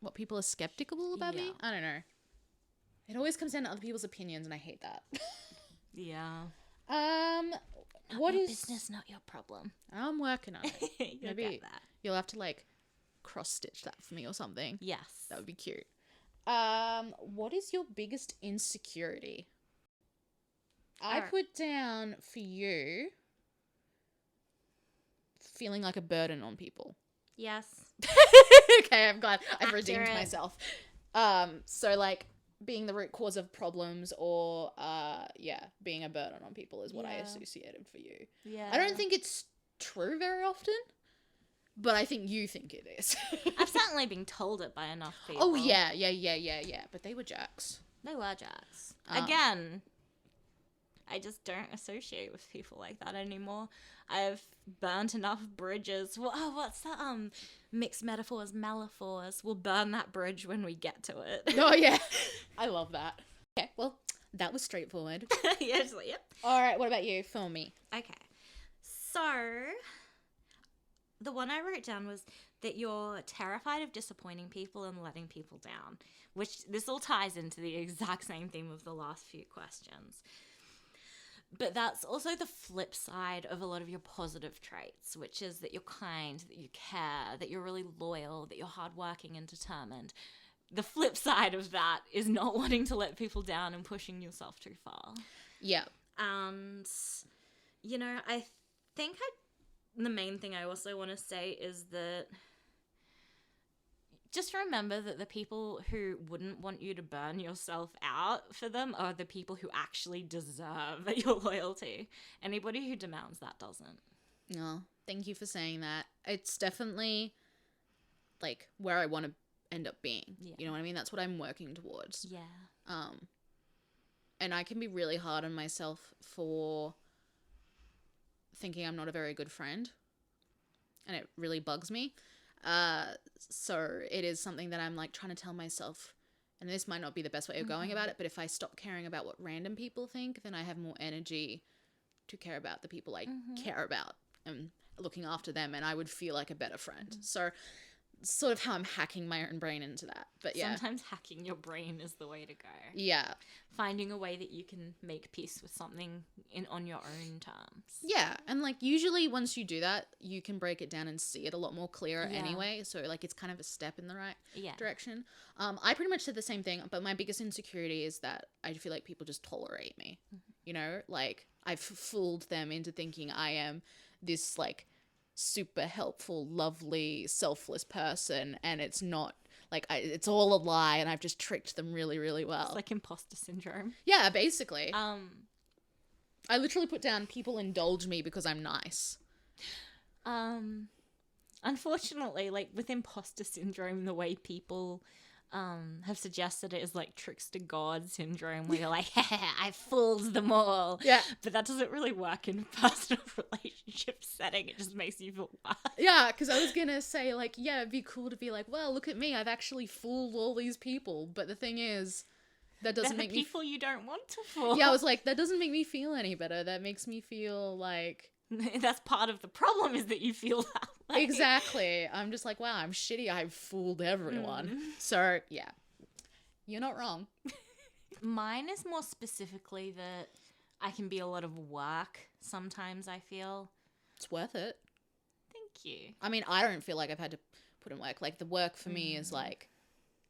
what people are skeptical about me. I don't know. It always comes down to other people's opinions, and I hate that. What is business, not your problem. I'm working on it. You'll get that. You'll have to like cross stitch that for me or something. Yes, that would be cute. What is your biggest insecurity? I put down for you feeling like a burden on people. Yes. Okay, I'm glad I've redeemed myself. So like being the root cause of problems, or being a burden on people is what I associated for you. Yeah. I don't think it's true very often, but I think you think it is. I've certainly been told it by enough people. Oh yeah. But they were jacks. They were jacks. Again, I just don't associate with people like that anymore. I've burnt enough bridges. What's that? Mixed metaphors, metaphors. We'll burn that bridge when we get to it. Oh, yeah. I love that. Okay, well, that was straightforward. Yep. All right, what about you? Film me. Okay. So, the one I wrote down was that you're terrified of disappointing people and letting people down, which this all ties into the exact same theme of the last few questions. But that's also the flip side of a lot of your positive traits, which is that you're kind, that you care, that you're really loyal, that you're hardworking and determined. The flip side of that is not wanting to let people down and pushing yourself too far. Yeah. And, I think the main thing I also want to say is that just remember that the people who wouldn't want you to burn yourself out for them are the people who actually deserve your loyalty. Anybody who demands that doesn't. No, thank you for saying that. It's definitely like where I want to end up being. Yeah. You know what I mean? That's what I'm working towards. Yeah. And I can be really hard on myself for thinking I'm not a very good friend. And it really bugs me. So it is something that I'm like trying to tell myself, and this might not be the best way of going about it, but if I stop caring about what random people think, then I have more energy to care about the people I care about and looking after them, and I would feel like a better friend. So sort of how I'm hacking my own brain into that. But yeah. Sometimes hacking your brain is the way to go. Yeah. Finding a way that you can make peace with something on your own terms. Yeah. And like usually once you do that, you can break it down and see it a lot more clearer anyway. So like it's kind of a step in the right direction. I pretty much said the same thing, but my biggest insecurity is that I feel like people just tolerate me. You know, like I've fooled them into thinking I am this like super helpful, lovely, selfless person, and it's not. Like, it's all a lie, and I've just tricked them really, really well. It's like imposter syndrome. Yeah, basically. I literally put down, people indulge me because I'm nice. Unfortunately, like, with imposter syndrome, the way people have suggested it is like trickster god syndrome, where you're like, I fooled them all. Yeah. But that doesn't really work in a personal relationship setting. It just makes you feel bad. Yeah, because I was going to say, like, yeah, it'd be cool to be like, well, look at me. I've actually fooled all these people. But the thing is, that doesn't make me... people you don't want to fool. Yeah, I was like, that doesn't make me feel any better. That makes me feel like... That's part of the problem, is that you feel that way. Exactly. I'm just like, wow, I'm shitty. I've fooled everyone. So, yeah. You're not wrong. Mine is more specifically that I can be a lot of work sometimes, I feel. It's worth it. Thank you. I mean, I don't feel like I've had to put in work. Like, the work for me is like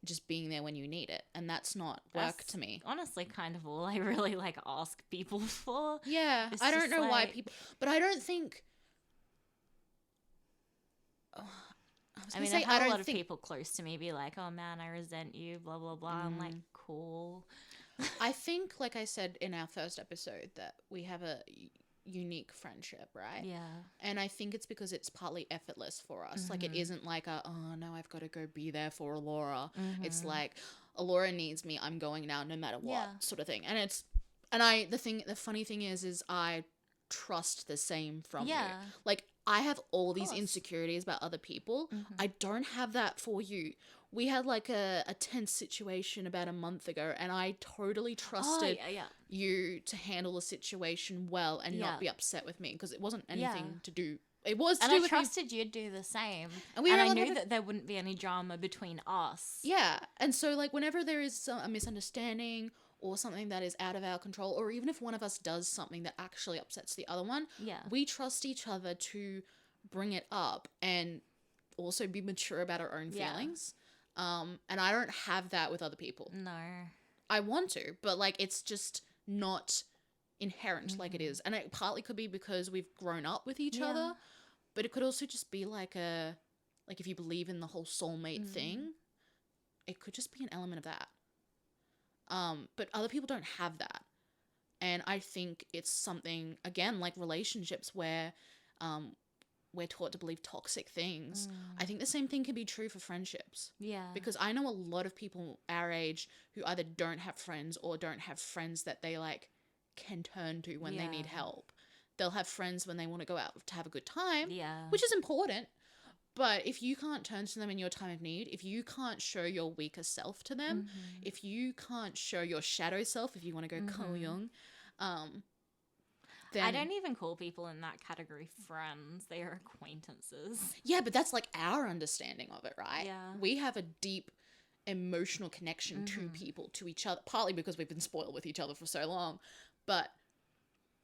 just being there when you need it, and that's not work to me. Honestly, kind of all I really like ask people for. Yeah, I don't know why people, but I don't think. I mean, I've had a lot of people close to me be like, "Oh man, I resent you," blah blah blah. I'm like, cool. I think, like I said in our first episode, that we have a unique friendship, right? Yeah. And I think it's because it's partly effortless for us. Like, it isn't like oh no, I've got to go be there for Allora. It's like, Allora needs me, I'm going now no matter what, sort of thing. And the funny thing is I trust the same from you. Like, I have all these insecurities about other people. I don't have that for you. We had like a tense situation about a month ago, and I totally trusted you to handle the situation well and not be upset with me, because it wasn't anything to do. It was to do with me. And I trusted you'd do the same. And I knew that there wouldn't be any drama between us. Yeah. And so, like, whenever there is a misunderstanding or something that is out of our control, or even if one of us does something that actually upsets the other one, we trust each other to bring it up and also be mature about our own feelings. And I don't have that with other people. No. I want to, but like, it's just not inherent like it is. And it partly could be because we've grown up with each other, but it could also just be like if you believe in the whole soulmate thing, it could just be an element of that. But other people don't have that. And I think it's something, again, like relationships where, we're taught to believe toxic things. I think the same thing can be true for friendships. Yeah. Because I know a lot of people our age who either don't have friends or don't have friends that they like can turn to when they need help. They'll have friends when they want to go out to have a good time, which is important. But if you can't turn to them in your time of need, if you can't show your weaker self to them, if you can't show your shadow self, if you want to go Carl Jung, then... I don't even call people in that category friends. They are acquaintances. Yeah, but that's like our understanding of it, right? Yeah. We have a deep emotional connection to people, to each other, partly because we've been spoiled with each other for so long. But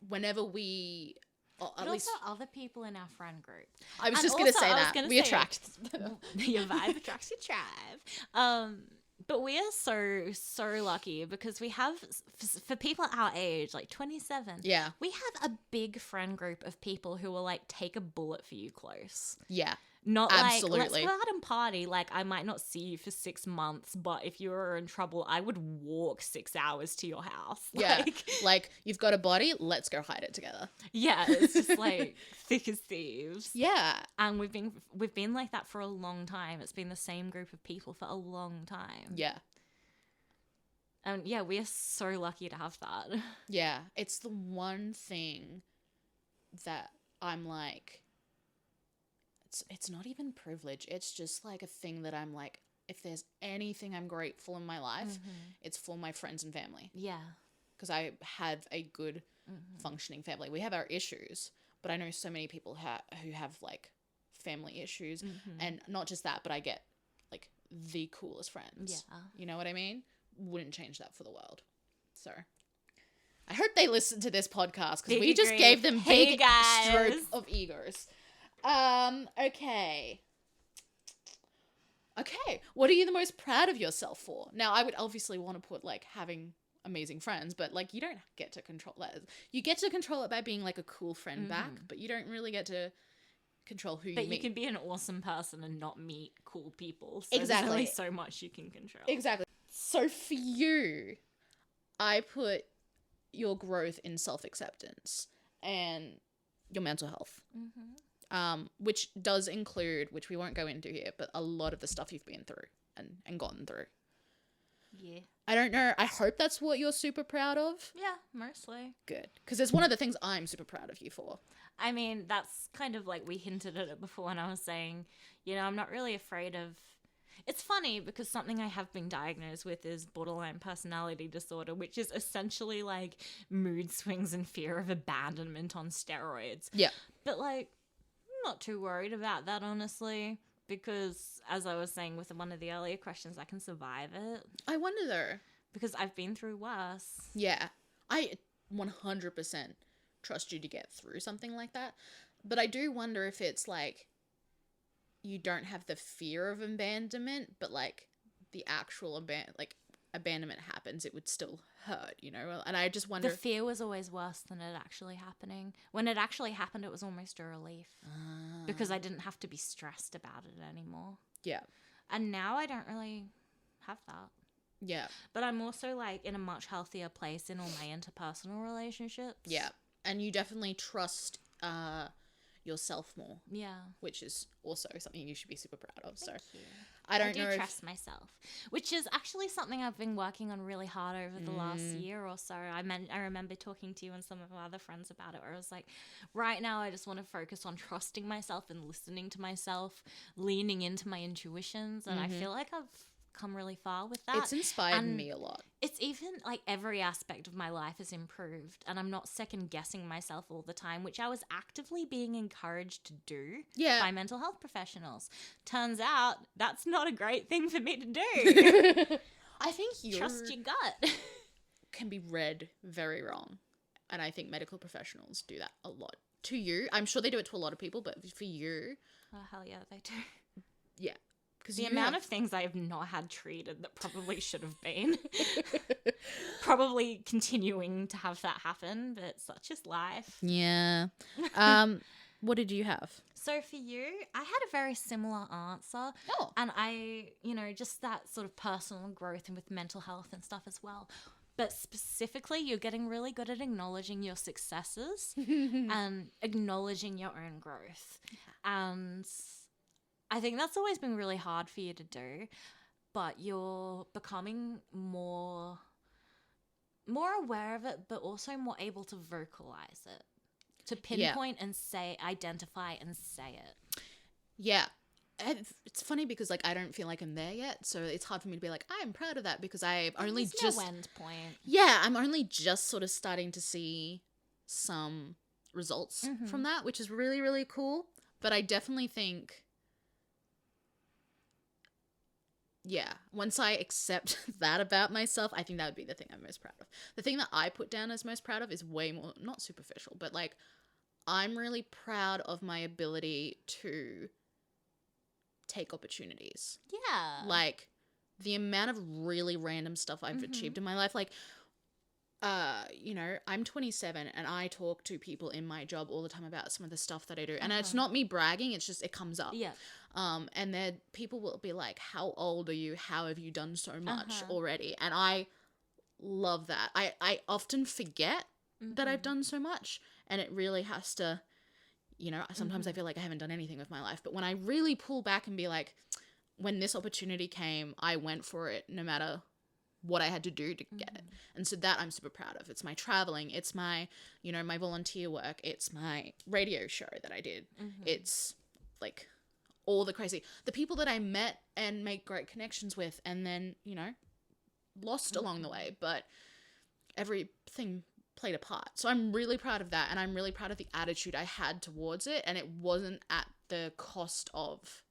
whenever we... But also other people in our friend group. I was just going to say that. We attract. Your vibe attracts your tribe. But we are so lucky because we have, for people our age, like 27, we have a big friend group of people who will like take a bullet for you close. Yeah. Not absolutely. Like, let's go out and party. Like, I might not see you for 6 months, but if you were in trouble, I would walk 6 hours to your house. Yeah. Like, you've got a body, let's go hide it together. Yeah. It's just like thick as thieves. Yeah. And we've been like that for a long time. It's been the same group of people for a long time. Yeah. And yeah, we are so lucky to have that. Yeah. It's the one thing that I'm like... It's not even privilege. It's just like a thing that I'm like, if there's anything I'm grateful in my life, it's for my friends and family. Yeah. Because I have a good functioning family. We have our issues, but I know so many people who have like family issues. And not just that, but I get like the coolest friends. Yeah. You know what I mean? Wouldn't change that for the world. So I hope they listen to this podcast because we just gave them big stroke of egos. Okay. What are you the most proud of yourself for? Now, I would obviously want to put like having amazing friends, but like you don't get to control that. You get to control it by being like a cool friend back, but you don't really get to control who you meet. But you can be an awesome person and not meet cool people. So Exactly. There's only so much you can control. Exactly. So for you, I put your growth in self-acceptance and your mental health. Which does include, which we won't go into here, but a lot of the stuff you've been through and gotten through. Yeah. I don't know. I hope that's what you're super proud of. Yeah, mostly. Good. Because it's one of the things I'm super proud of you for. I mean, that's kind of like we hinted at it before when I was saying, you know, I'm not really afraid of... It's funny because something I have been diagnosed with is borderline personality disorder, which is essentially like mood swings and fear of abandonment on steroids. Yeah. But like, I'm not too worried about that, honestly, because as I was saying with one of the earlier questions, I can survive it. I wonder though. Because I've been through worse. Yeah. I 100% trust you to get through something like that. But I do wonder if it's like you don't have the fear of abandonment, but like the actual abandonment happens, it would still hurt, you know? And I just wonder... The fear was always worse than it actually happening. When it actually happened, it was almost a relief. Because I didn't have to be stressed about it anymore. Yeah. And now I don't really have that. Yeah. But I'm also like in a much healthier place in all my interpersonal relationships. Yeah. And you definitely trust yourself more. Yeah. Which is also something you should be super proud of. Thank you. I don't know. I trust myself, which is actually something I've been working on really hard over the last year or so. I remember talking to you and some of my other friends about it, where I was like, right now I just want to focus on trusting myself and listening to myself, leaning into my intuitions, and I feel like I've come really far with that. It's inspired me a lot. It's even like every aspect of my life has improved, and I'm not second guessing myself all the time, which I was actively being encouraged to do by mental health professionals. Turns out that's not a great thing for me to do. I think you trust your gut can be read very wrong, and I think medical professionals do that a lot to you. I'm sure they do it to a lot of people, but for you, oh hell yeah, they do. Yeah. The amount of things I have not had treated that probably should have been. Probably continuing to have that happen, but such is life. Yeah. What did you have? So for you, I had a very similar answer. Oh. And I, you know, just that sort of personal growth and with mental health and stuff as well. But specifically, you're getting really good at acknowledging your successes and acknowledging your own growth. And I think that's always been really hard for you to do, but you're becoming more aware of it, but also more able to vocalize it, to pinpoint and identify and say it. Yeah. It's funny because like I don't feel like I'm there yet, so it's hard for me to be like I'm proud of that because I've only There's just no end point. Yeah, I'm only just sort of starting to see some results from that, which is really, really cool. But I definitely think, yeah, once I accept that about myself, I think that would be the thing I'm most proud of. The thing that I put down as most proud of is way more, not superficial, but like I'm really proud of my ability to take opportunities. Yeah. Like the amount of really random stuff I've achieved in my life. Like, you know, I'm 27 and I talk to people in my job all the time about some of the stuff that I do. And it's not me bragging. It's just, it comes up. Yeah. And then people will be like, how old are you? How have you done so much already? And I love that. I often forget that I've done so much, and it really has to, you know, sometimes I feel like I haven't done anything with my life, but when I really pull back and be like, when this opportunity came, I went for it no matter what I had to do to get it. And so that I'm super proud of. It's my traveling. It's my, you know, my volunteer work. It's my radio show that I did. It's like all the people that I met and make great connections with and then, you know, lost along the way, but everything played a part. So I'm really proud of that, and I'm really proud of the attitude I had towards it, and it wasn't at the cost of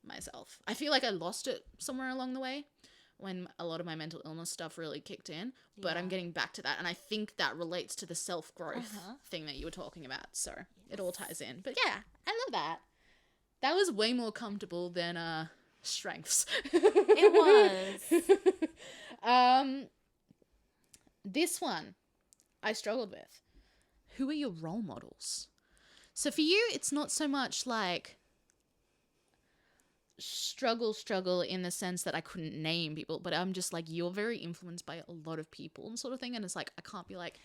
myself. I feel like I lost it somewhere along the way when a lot of my mental illness stuff really kicked in, but I'm getting back to that. And I think that relates to the self-growth thing that you were talking about. So it all ties in. But yeah, I love that. That was way more comfortable than strengths. It was. This one I struggled with. Who are your role models? So for you, it's not so much like struggle in the sense that I couldn't name people, but I'm just like, you're very influenced by a lot of people and sort of thing, and it's like I can't be like,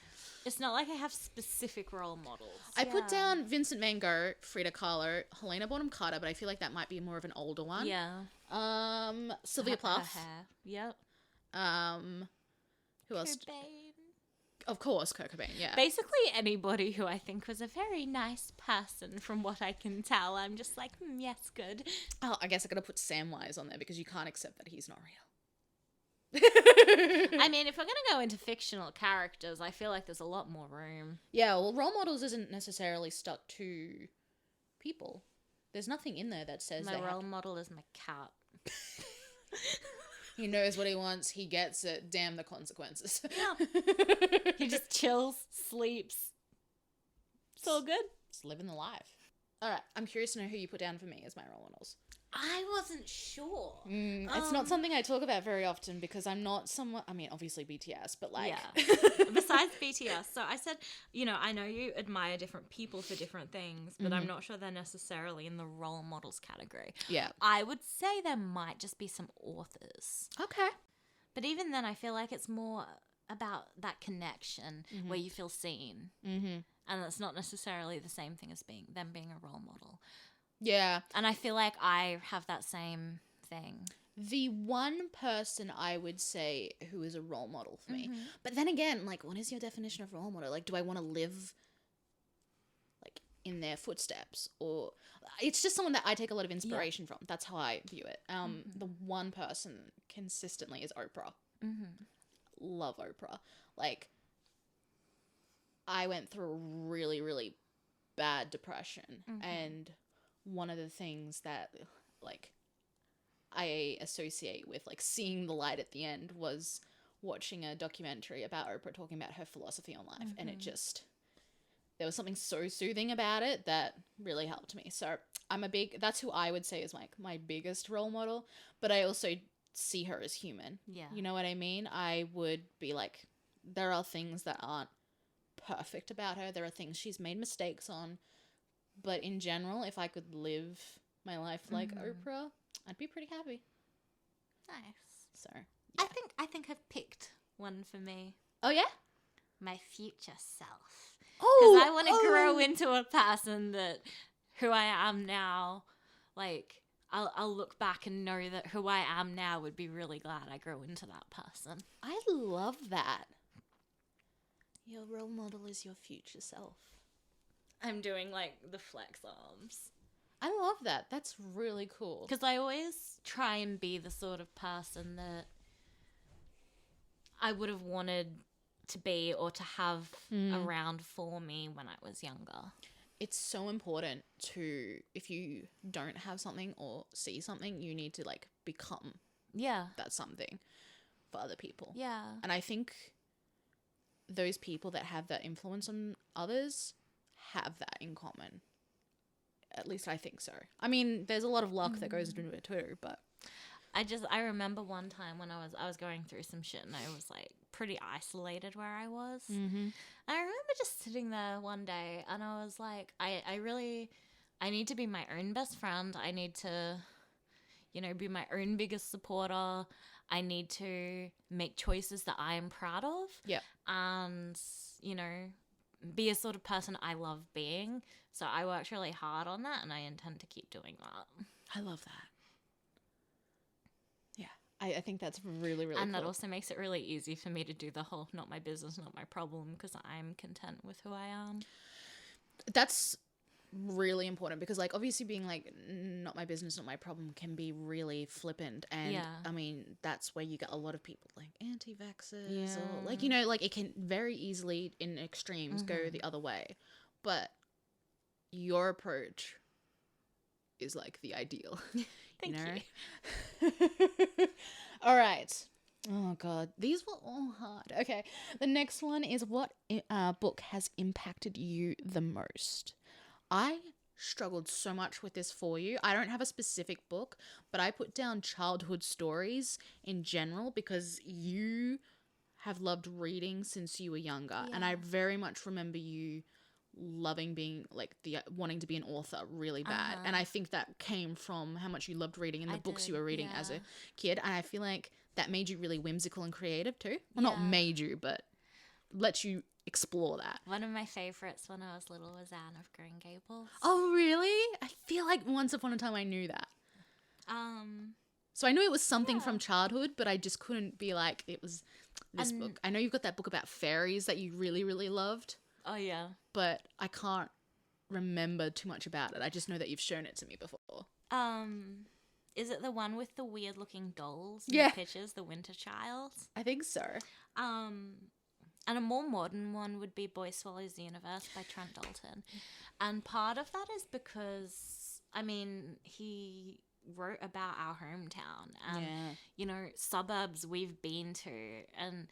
it's not like I have specific role models. I put down Vincent Van Gogh, Frida Kahlo, Helena Bonham Carter, but I feel like that might be more of an older one. Sylvia Plath. Yep. Who else? Cobain. Of course, Kurt Cobain, yeah. Basically anybody who I think was a very nice person from what I can tell. I'm just like, yes, good. Oh, I guess I gotta put Samwise on there because you can't accept that he's not real. I mean, if we're gonna go into fictional characters, I feel like there's a lot more room. Yeah, well, role models isn't necessarily stuck to people. There's nothing in there that says my role model is my cat. He knows what he wants. He gets it. Damn the consequences. Yeah. He just chills, sleeps. It's all good. Just living the life. All right. I'm curious to know who you put down for me as my role models. I wasn't sure. It's not something I talk about very often because I'm not someone... I mean, obviously BTS, but like... Yeah. Besides BTS. So I said, I know you admire different people for different things, but I'm not sure they're necessarily in the role models category. Yeah. I would say there might just be some authors. Okay. But even then, I feel like it's more about that connection where you feel seen. And it's not necessarily the same thing as them being a role model. Yeah. And I feel like I have that same thing. The one person I would say who is a role model for me. But then again, like, what is your definition of role model? Like, do I want to live, like, in their footsteps? Or it's just someone that I take a lot of inspiration from. That's how I view it. The one person consistently is Oprah. Love Oprah. Like, I went through a really, really bad depression. And one of the things that, like, I associate with, like, seeing the light at the end was watching a documentary about Oprah talking about her philosophy on life. And it just, there was something so soothing about it that really helped me. So that's who I would say is, like, my biggest role model. But I also see her as human. Yeah. You know what I mean? I would be like, there are things that aren't perfect about her. There are things she's made mistakes on. But in general, if I could live my life like Oprah, I'd be pretty happy. Nice. So, yeah. I think I've picked one for me. Oh, yeah? My future self. Oh! Because I want to grow into a person that who I am now, like, I'll look back and know that who I am now would be really glad I grew into that person. I love that. Your role model is your future self. I'm doing, like, the flex arms. I love that. That's really cool. Because I always try and be the sort of person that I would have wanted to be or to have around for me when I was younger. It's so important to, if you don't have something or see something, you need to, like, become that something for other people. Yeah. And I think those people that have that influence on others have that in common. At least I think so. I mean, there's a lot of luck that goes into it too, but I remember one time when I was going through some shit and I was, like, pretty isolated where I was. And I remember just sitting there one day and I was like, I need to be my own best friend. I need to, be my own biggest supporter. I need to make choices that I am proud of. Yeah. And, be a sort of person I love being. So I worked really hard on that and I intend to keep doing that. I love that. Yeah. I think that's really, really and cool. That also makes it really easy for me to do the whole not my business, not my problem, because I'm content with who I am. That's really important because, like, obviously being like not my business, not my problem can be really flippant, and I mean that's where you get a lot of people like anti-vaxxers or like like it can very easily in extremes go the other way. But your approach is like the ideal. Thank you. All right. Oh God, these were all hard. Okay, the next one is what book has impacted you the most? I struggled so much with this for you. I don't have a specific book, but I put down childhood stories in general because you have loved reading since you were younger, and I very much remember you loving being like wanting to be an author really bad. And I think that came from how much you loved reading and the books you were reading as a kid, and I feel like that made you really whimsical and creative too. Well, not made you, but let you explore that. One of my favorites when I was little was Anne of Green Gables. Oh really? I feel like once upon a time I knew that. So I knew it was something from childhood, but I just couldn't be like it was this book. I know you've got that book about fairies that you really, really loved. Oh, yeah. But I can't remember too much about it. I just know that you've shown it to me before. Is it the one with the weird-looking dolls in the pictures, The Winter Child? I think so. And a more modern one would be Boy Swallows the Universe by Trent Dalton. And part of that is because, I mean, he wrote about our hometown and, you know, suburbs we've been to. And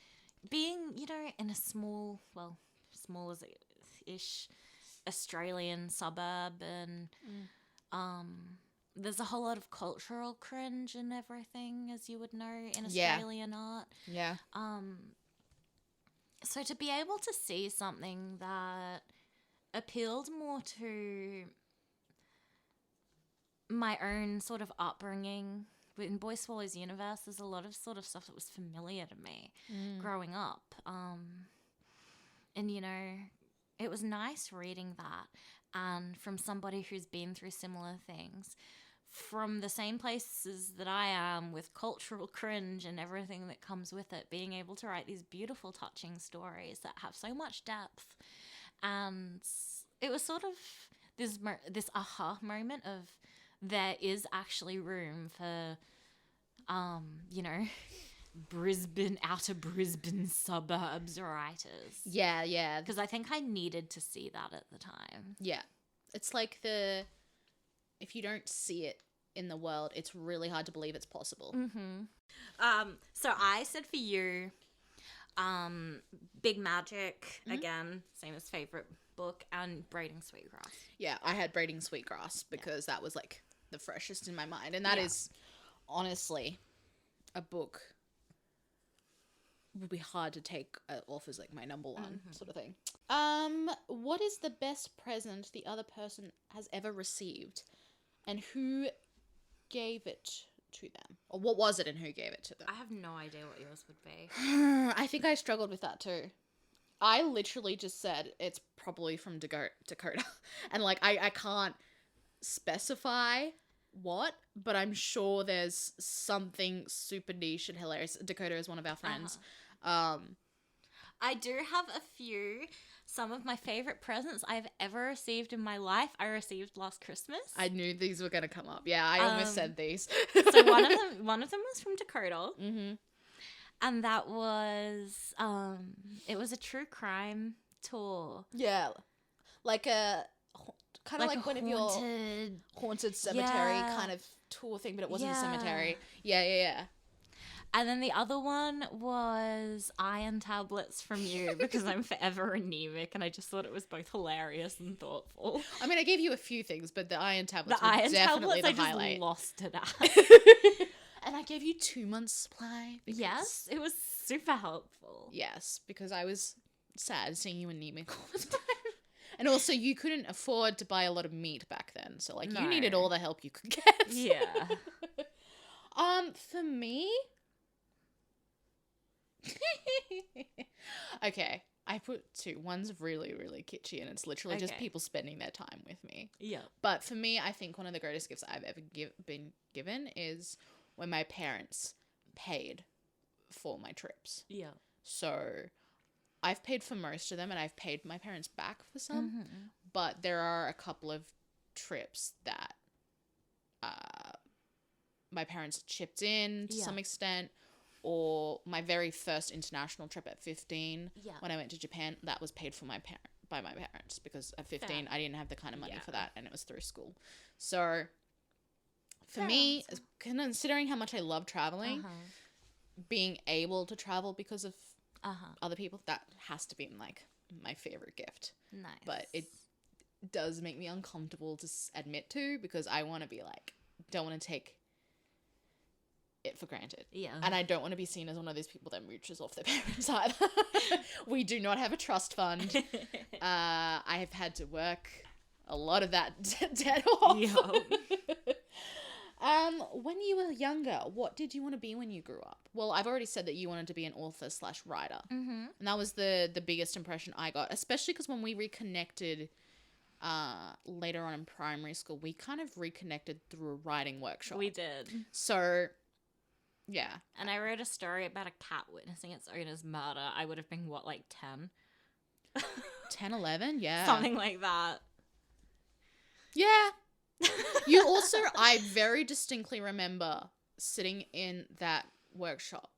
being, you know, in a small as ish Australian suburb, and there's a whole lot of cultural cringe and everything, as you would know, in Australian art. Yeah. So to be able to see something that appealed more to my own sort of upbringing, in Boy Swallows Universe, there's a lot of sort of stuff that was familiar to me growing up. And, you know, it was nice reading that, and from somebody who's been through similar things, from the same places that I am, with cultural cringe and everything that comes with it, being able to write these beautiful, touching stories that have so much depth. And it was sort of this aha moment of there is actually room for, you know, outer Brisbane suburbs writers. Yeah. Because I think I needed to see that at the time. Yeah. It's like if you don't see it in the world, it's really hard to believe it's possible. So I said for you, Big Magic, again, same as favorite book, and Braiding Sweetgrass. Yeah, I had Braiding Sweetgrass because that was like the freshest in my mind. And that is honestly a book would be hard to take off as like my number one sort of thing. What is the best present the other person has ever received, and who gave it to them? Or what was it and who gave it to them? I have no idea what yours would be. I think I struggled with that too. I literally just said it's probably from Dakota. And like I can't specify what, but I'm sure there's something super niche and hilarious. Dakota is one of our friends. I do have a few. Some of my favorite presents I've ever received in my life, I received last Christmas. I knew these were going to come up. Yeah, I almost said these. So one of them was from Dakota. And that was, it was a true crime tour. Yeah. Like a, kind of like one of your haunted cemetery kind of tour thing, but it wasn't a cemetery. Yeah. And then the other one was iron tablets from you, because I'm forever anemic, and I just thought it was both hilarious and thoughtful. I mean, I gave you a few things, but the iron tablets were definitely the highlight. I just lost it at. And I gave you 2 months' supply. Yes, it was super helpful. Yes, because I was sad seeing you anemic all the time. And also, you couldn't afford to buy a lot of meat back then, so like you needed all the help you could get. Yeah. For me. Okay, I put 2. One's really, really kitschy, and it's literally just people spending their time with me. Yeah. But for me, I think one of the greatest gifts I've ever been given is when my parents paid for my trips. Yeah. So I've paid for most of them, and I've paid my parents back for some. But there are a couple of trips that my parents chipped in to some extent. Or my very first international trip at 15, when I went to Japan, that was paid for by my parents, because at 15 I didn't have the kind of money for that, and it was through school. So For me, considering how much I love traveling, being able to travel because of other people, that has to be like my favorite gift. Nice. But it does make me uncomfortable to admit to, because I want to be like, don't want to take it for granted. Yeah. And I don't want to be seen as one of those people that mooches off their parents either. We do not have a trust fund. I have had to work a lot of that debt off. When you were younger, what did you want to be when you grew up? Well, I've already said that you wanted to be an author/writer. And that was the biggest impression I got, especially because when we reconnected later on in primary school, we kind of reconnected through a writing workshop. We did. So, yeah. And I wrote a story about a cat witnessing its owner's murder. I would have been, what, like 10? 10, 11? Yeah. Something like that. Yeah. You also, I very distinctly remember sitting in that workshop,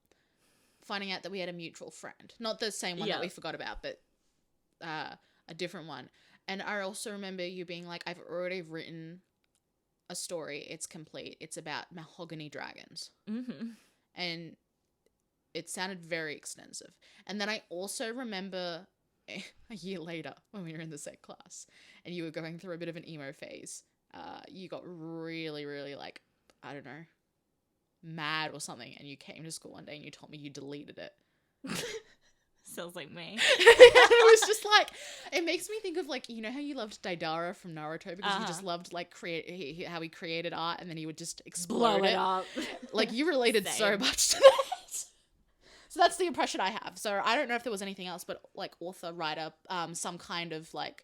finding out that we had a mutual friend. Not the same one that we forgot about, but a different one. And I also remember you being like, I've already written a story. It's complete. It's about mahogany dragons. And it sounded very extensive. And then I also remember a year later when we were in the sec class and you were going through a bit of an emo phase. You got really, really like, I don't know, mad or something. And you came to school one day and you told me you deleted it. Sounds like me. It was just like, it makes me think of like, you know how you loved Daidara from Naruto because you just loved like how he created art and then he would just explode Blow it up. Like you related so much to that. So that's the impression I have. So I don't know if there was anything else, but like author, writer, some kind of like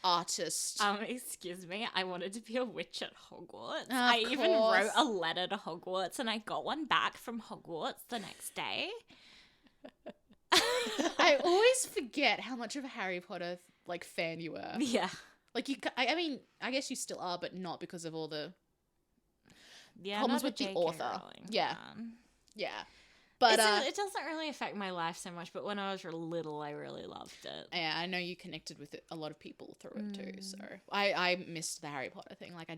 artist. Excuse me, I wanted to be a witch at Hogwarts. I even wrote a letter to Hogwarts and I got one back from Hogwarts the next day. I always forget how much of a Harry Potter like fan you were. Yeah. Like I mean, I guess you still are, but not because of all the problems with the JK author. Rowling, Yeah. man. Yeah. But it doesn't really affect my life so much, but when I was little, I really loved it. Yeah, I know you connected with a lot of people through it too. So I missed the Harry Potter thing. Like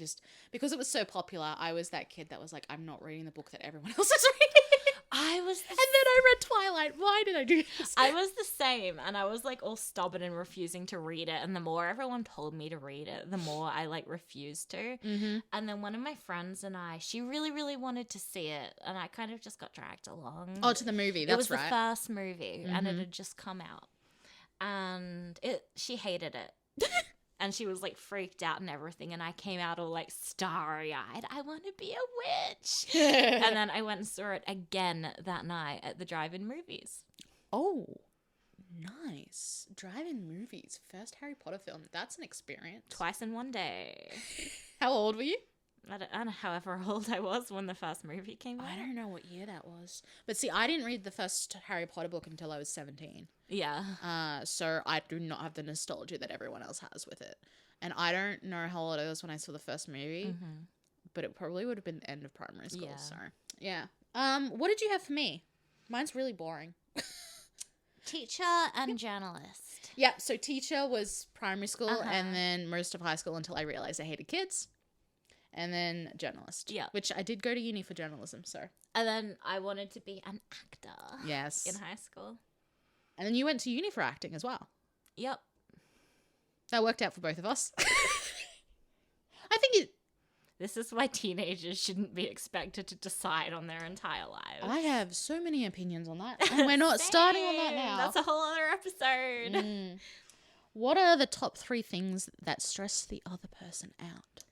because it was so popular, I was that kid that was like, I'm not reading the book that everyone else is reading. And then I read Twilight. Why did I do this? I was the same, and I was like all stubborn and refusing to read it. And the more everyone told me to read it, the more I like refused to. And then one of my friends and she really, really wanted to see it, and I kind of just got dragged along. Oh, to the movie. That's right. It was the first movie, and it had just come out, and she hated it. And she was like freaked out and everything. And I came out all like starry eyed. I want to be a witch. And then I went and saw it again that night at the drive-in movies. Oh, nice. Drive-in movies. First Harry Potter film. That's an experience. Twice in one day. How old were you? I don't know, however old I was when the first movie came out. I don't know what year that was. But see, I didn't read the first Harry Potter book until I was 17. Yeah. So I do not have the nostalgia that everyone else has with it. And I don't know how old I was when I saw the first movie. But it probably would have been the end of primary school. Yeah. So, yeah. What did you have for me? Mine's really boring. Teacher and journalist. Yeah, so teacher was primary school and then most of high school until I realized I hated kids. And then journalist. Yeah. Which I did go to uni for journalism, so. And then I wanted to be an actor. Yes. In high school. And then you went to uni for acting as well. Yep. That worked out for both of us. I think This is why teenagers shouldn't be expected to decide on their entire lives. I have so many opinions on that. And we're not starting on that now. That's a whole other episode. What are the top 3 things that stress the other person out?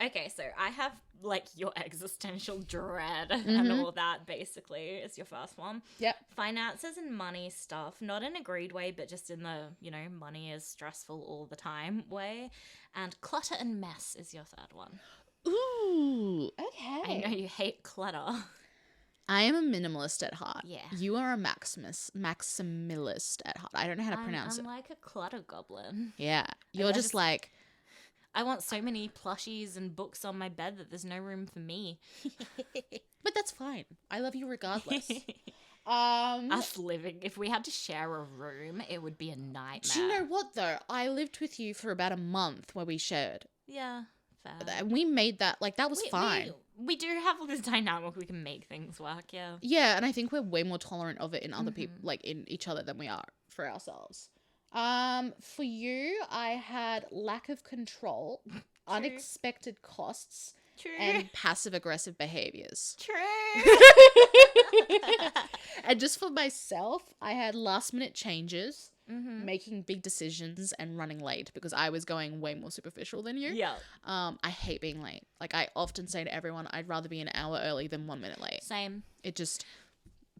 Okay, so I have, like, your existential dread and all that, basically, is your first one. Yep. Finances and money stuff, not in a greed way, but just in the, money is stressful all the time way. And clutter and mess is your third one. Ooh, okay. I know you hate clutter. I am a minimalist at heart. Yeah. You are a maximalist at heart. I don't know how to pronounce it. I'm like a clutter goblin. Yeah. You're just like... I want so many plushies and books on my bed that there's no room for me. But that's fine. I love you regardless. Us living, if we had to share a room, it would be a nightmare. Do you know what, though? I lived with you for about a month where we shared. Yeah, fair. We made that, like, that was fine. We do have this dynamic. We can make things work, yeah. Yeah, and I think we're way more tolerant of it in other people, like, in each other than we are for ourselves. For you, I had lack of control, unexpected costs, and passive-aggressive behaviors. True. And just for myself, I had last-minute changes, making big decisions, and running late because I was going way more superficial than you. Yeah. I hate being late. Like, I often say to everyone, I'd rather be an hour early than 1 minute late. Same. It just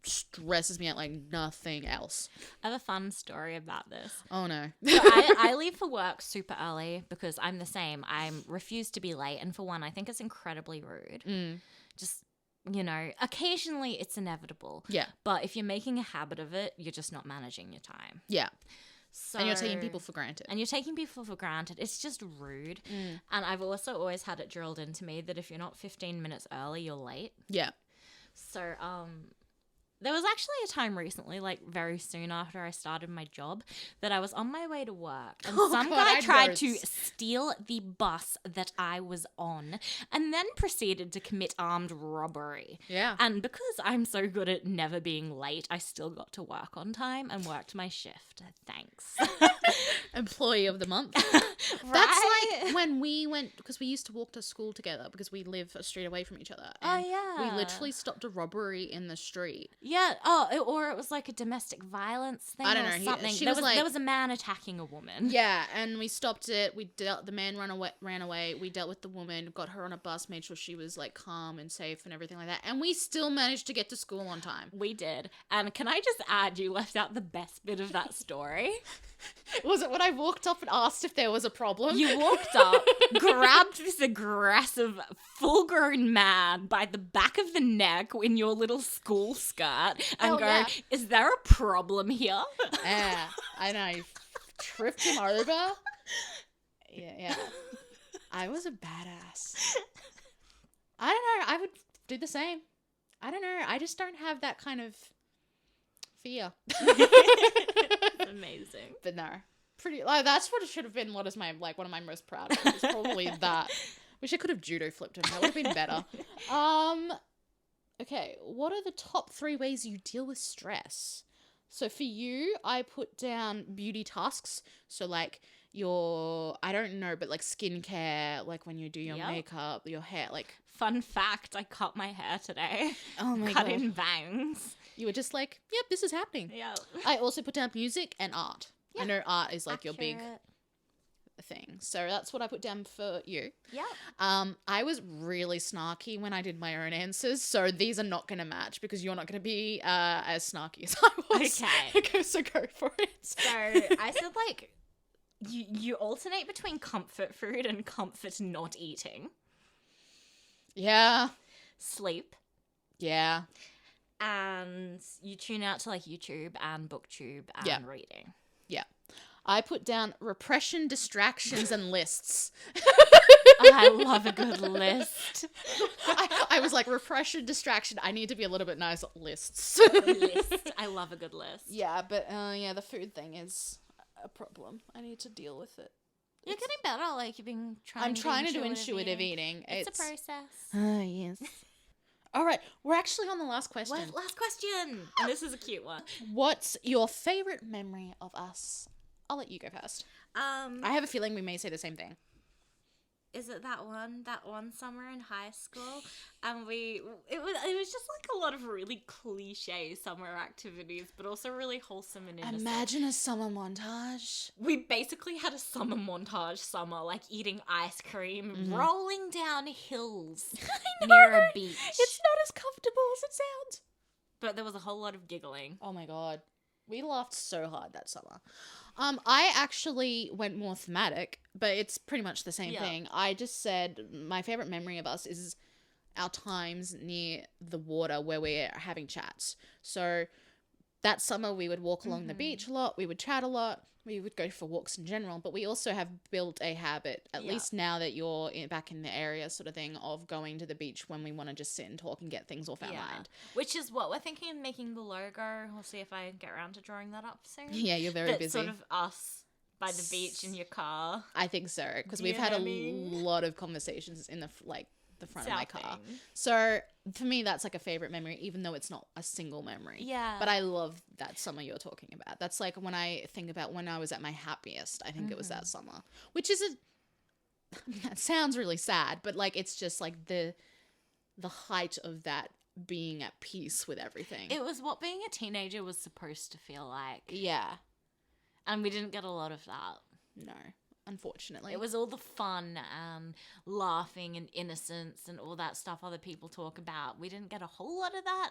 stresses me out like nothing else. I have a fun story about this. Oh, no. So I leave for work super early because I'm the same. I refuse to be late. And for one, I think it's incredibly rude. Just, you know, occasionally it's inevitable. Yeah. But if you're making a habit of it, you're just not managing your time. Yeah. So, And you're taking people for granted. It's just rude. And I've also always had it drilled into me that if you're not 15 minutes early, you're late. Yeah. So, there was actually a time recently, like very soon after I started my job, that I was on my way to work and some guy tried to steal the bus that I was on and then proceeded to commit armed robbery. Yeah. And because I'm so good at never being late, I still got to work on time and worked my shift. Thanks. Employee of the month. Right? That's like when we went, because we used to walk to school together because we live a street away from each other. And we literally stopped a robbery in the street. Yeah. Or it was like a domestic violence thing. I don't or know. Something. There was a man attacking a woman. Yeah, and we stopped it. The man ran away. We dealt with the woman, got her on a bus, made sure she was like calm and safe and everything like that. And we still managed to get to school on time. We did. And can I just add, you left out the best bit of that story. Was it when I walked up and asked if there was a problem? You walked up, grabbed this aggressive, full-grown man by the back of the neck in your little school skirt and is there a problem here? Yeah, I know. You tripped him over. Yeah. I was a badass. I don't know. I would do the same. I don't know. I just don't have that kind of fear. Amazing. But no. Pretty, like, that's what it should have been. What is my, like, one of my most proud of is probably that. Wish I could have judo flipped him. That would have been better. Okay, what are the top 3 ways you deal with stress? So for you, I put down beauty tasks. So like I don't know, but like skincare, like when you do your makeup, your hair, like. Fun fact, I cut my hair today. Oh my God. God. Cut in bangs. You were just like, yep, this is happening. Yeah. I also put down music and art. Yeah. I know art is like Accurate. your big thing. So that's what I put down for you. Yeah. I was really snarky when I did my own answers, so these are not going to match because you're not going to be as snarky as I was. Okay. So go for it. So I said like you alternate between comfort food and comfort not eating. Yeah. Sleep. Yeah. And you tune out to like YouTube and BookTube and reading. Yeah. I put down repression, distractions, and lists. I love a good list. I was like, repression, distraction. I need to be a little bit nice. Lists. List. I love a good list. Yeah, but the food thing is a problem. I need to deal with it. You're getting better. Like I'm trying to do intuitive eating. It's a process. Yes. All right, we're actually on the last question. Last question. And this is a cute one. What's your favorite memory of us? I'll let you go first. I have a feeling we may say the same thing. Is it that one summer in high school? And it was just like a lot of really cliche summer activities, but also really wholesome and innocent. Imagine a summer montage. We basically had a summer montage summer, like eating ice cream, rolling down hills near a beach. It's not as comfortable as it sounds. But there was a whole lot of giggling. Oh my God. We laughed so hard that summer. I actually went more thematic, but it's pretty much the same thing. I just said my favorite memory of us is our times near the water where we're having chats. So that summer we would walk along the beach a lot. We would chat a lot. We would go for walks in general, but we also have built a habit, at least now that you're back in the area sort of thing, of going to the beach when we want to just sit and talk and get things off our mind. Which is what we're thinking of making the logo. We'll see if I get around to drawing that up soon. Yeah, you're very busy. Sort of us by the beach in your car. I think so, because we've had a lot of conversations in the front of my car. So for me, that's like a favorite memory, even though it's not a single memory. Yeah. But I love that summer you're talking about. That's like when I think about when I was at my happiest, I think it was that summer, which is that sounds really sad, but like it's just like the height of that being at peace with everything. It was what being a teenager was supposed to feel like. Yeah. And we didn't get a lot of that. No, unfortunately. It was all the fun and laughing and innocence and all that stuff other people talk about. We didn't get a whole lot of that,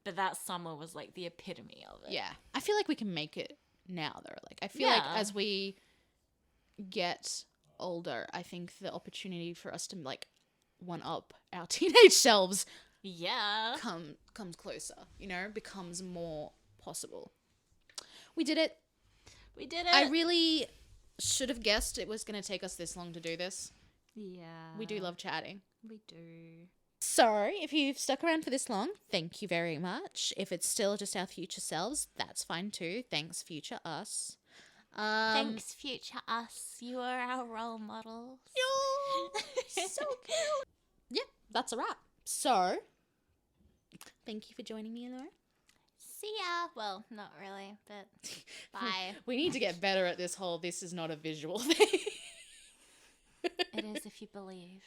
but that summer was like the epitome of it. Yeah. I feel like we can make it now though. Like I feel like as we get older, I think the opportunity for us to like one up our teenage selves comes closer, you know, becomes more possible. We did it. I really should have guessed it was going to take us this long to do this. Yeah. We do love chatting. We do. So, if you've stuck around for this long, thank you very much. If it's still just our future selves, that's fine too. Thanks, future us. Thanks, future us. You are our role models. So cute. Yeah, that's a wrap. So, thank you for joining me, Allora. See ya. Well, not really, but bye. We need to get better at this whole this is not a visual thing. It is if you believe.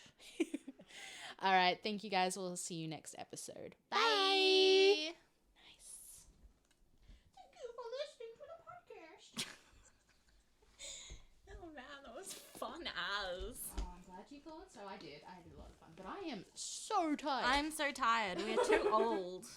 All right. Thank you guys. We'll see you next episode. Bye. Nice. Thank you for listening to the podcast. Oh man, that was fun as. Oh, I'm glad you thought so. I did. I had a lot of fun. But I am so tired. I'm so tired. We're too old.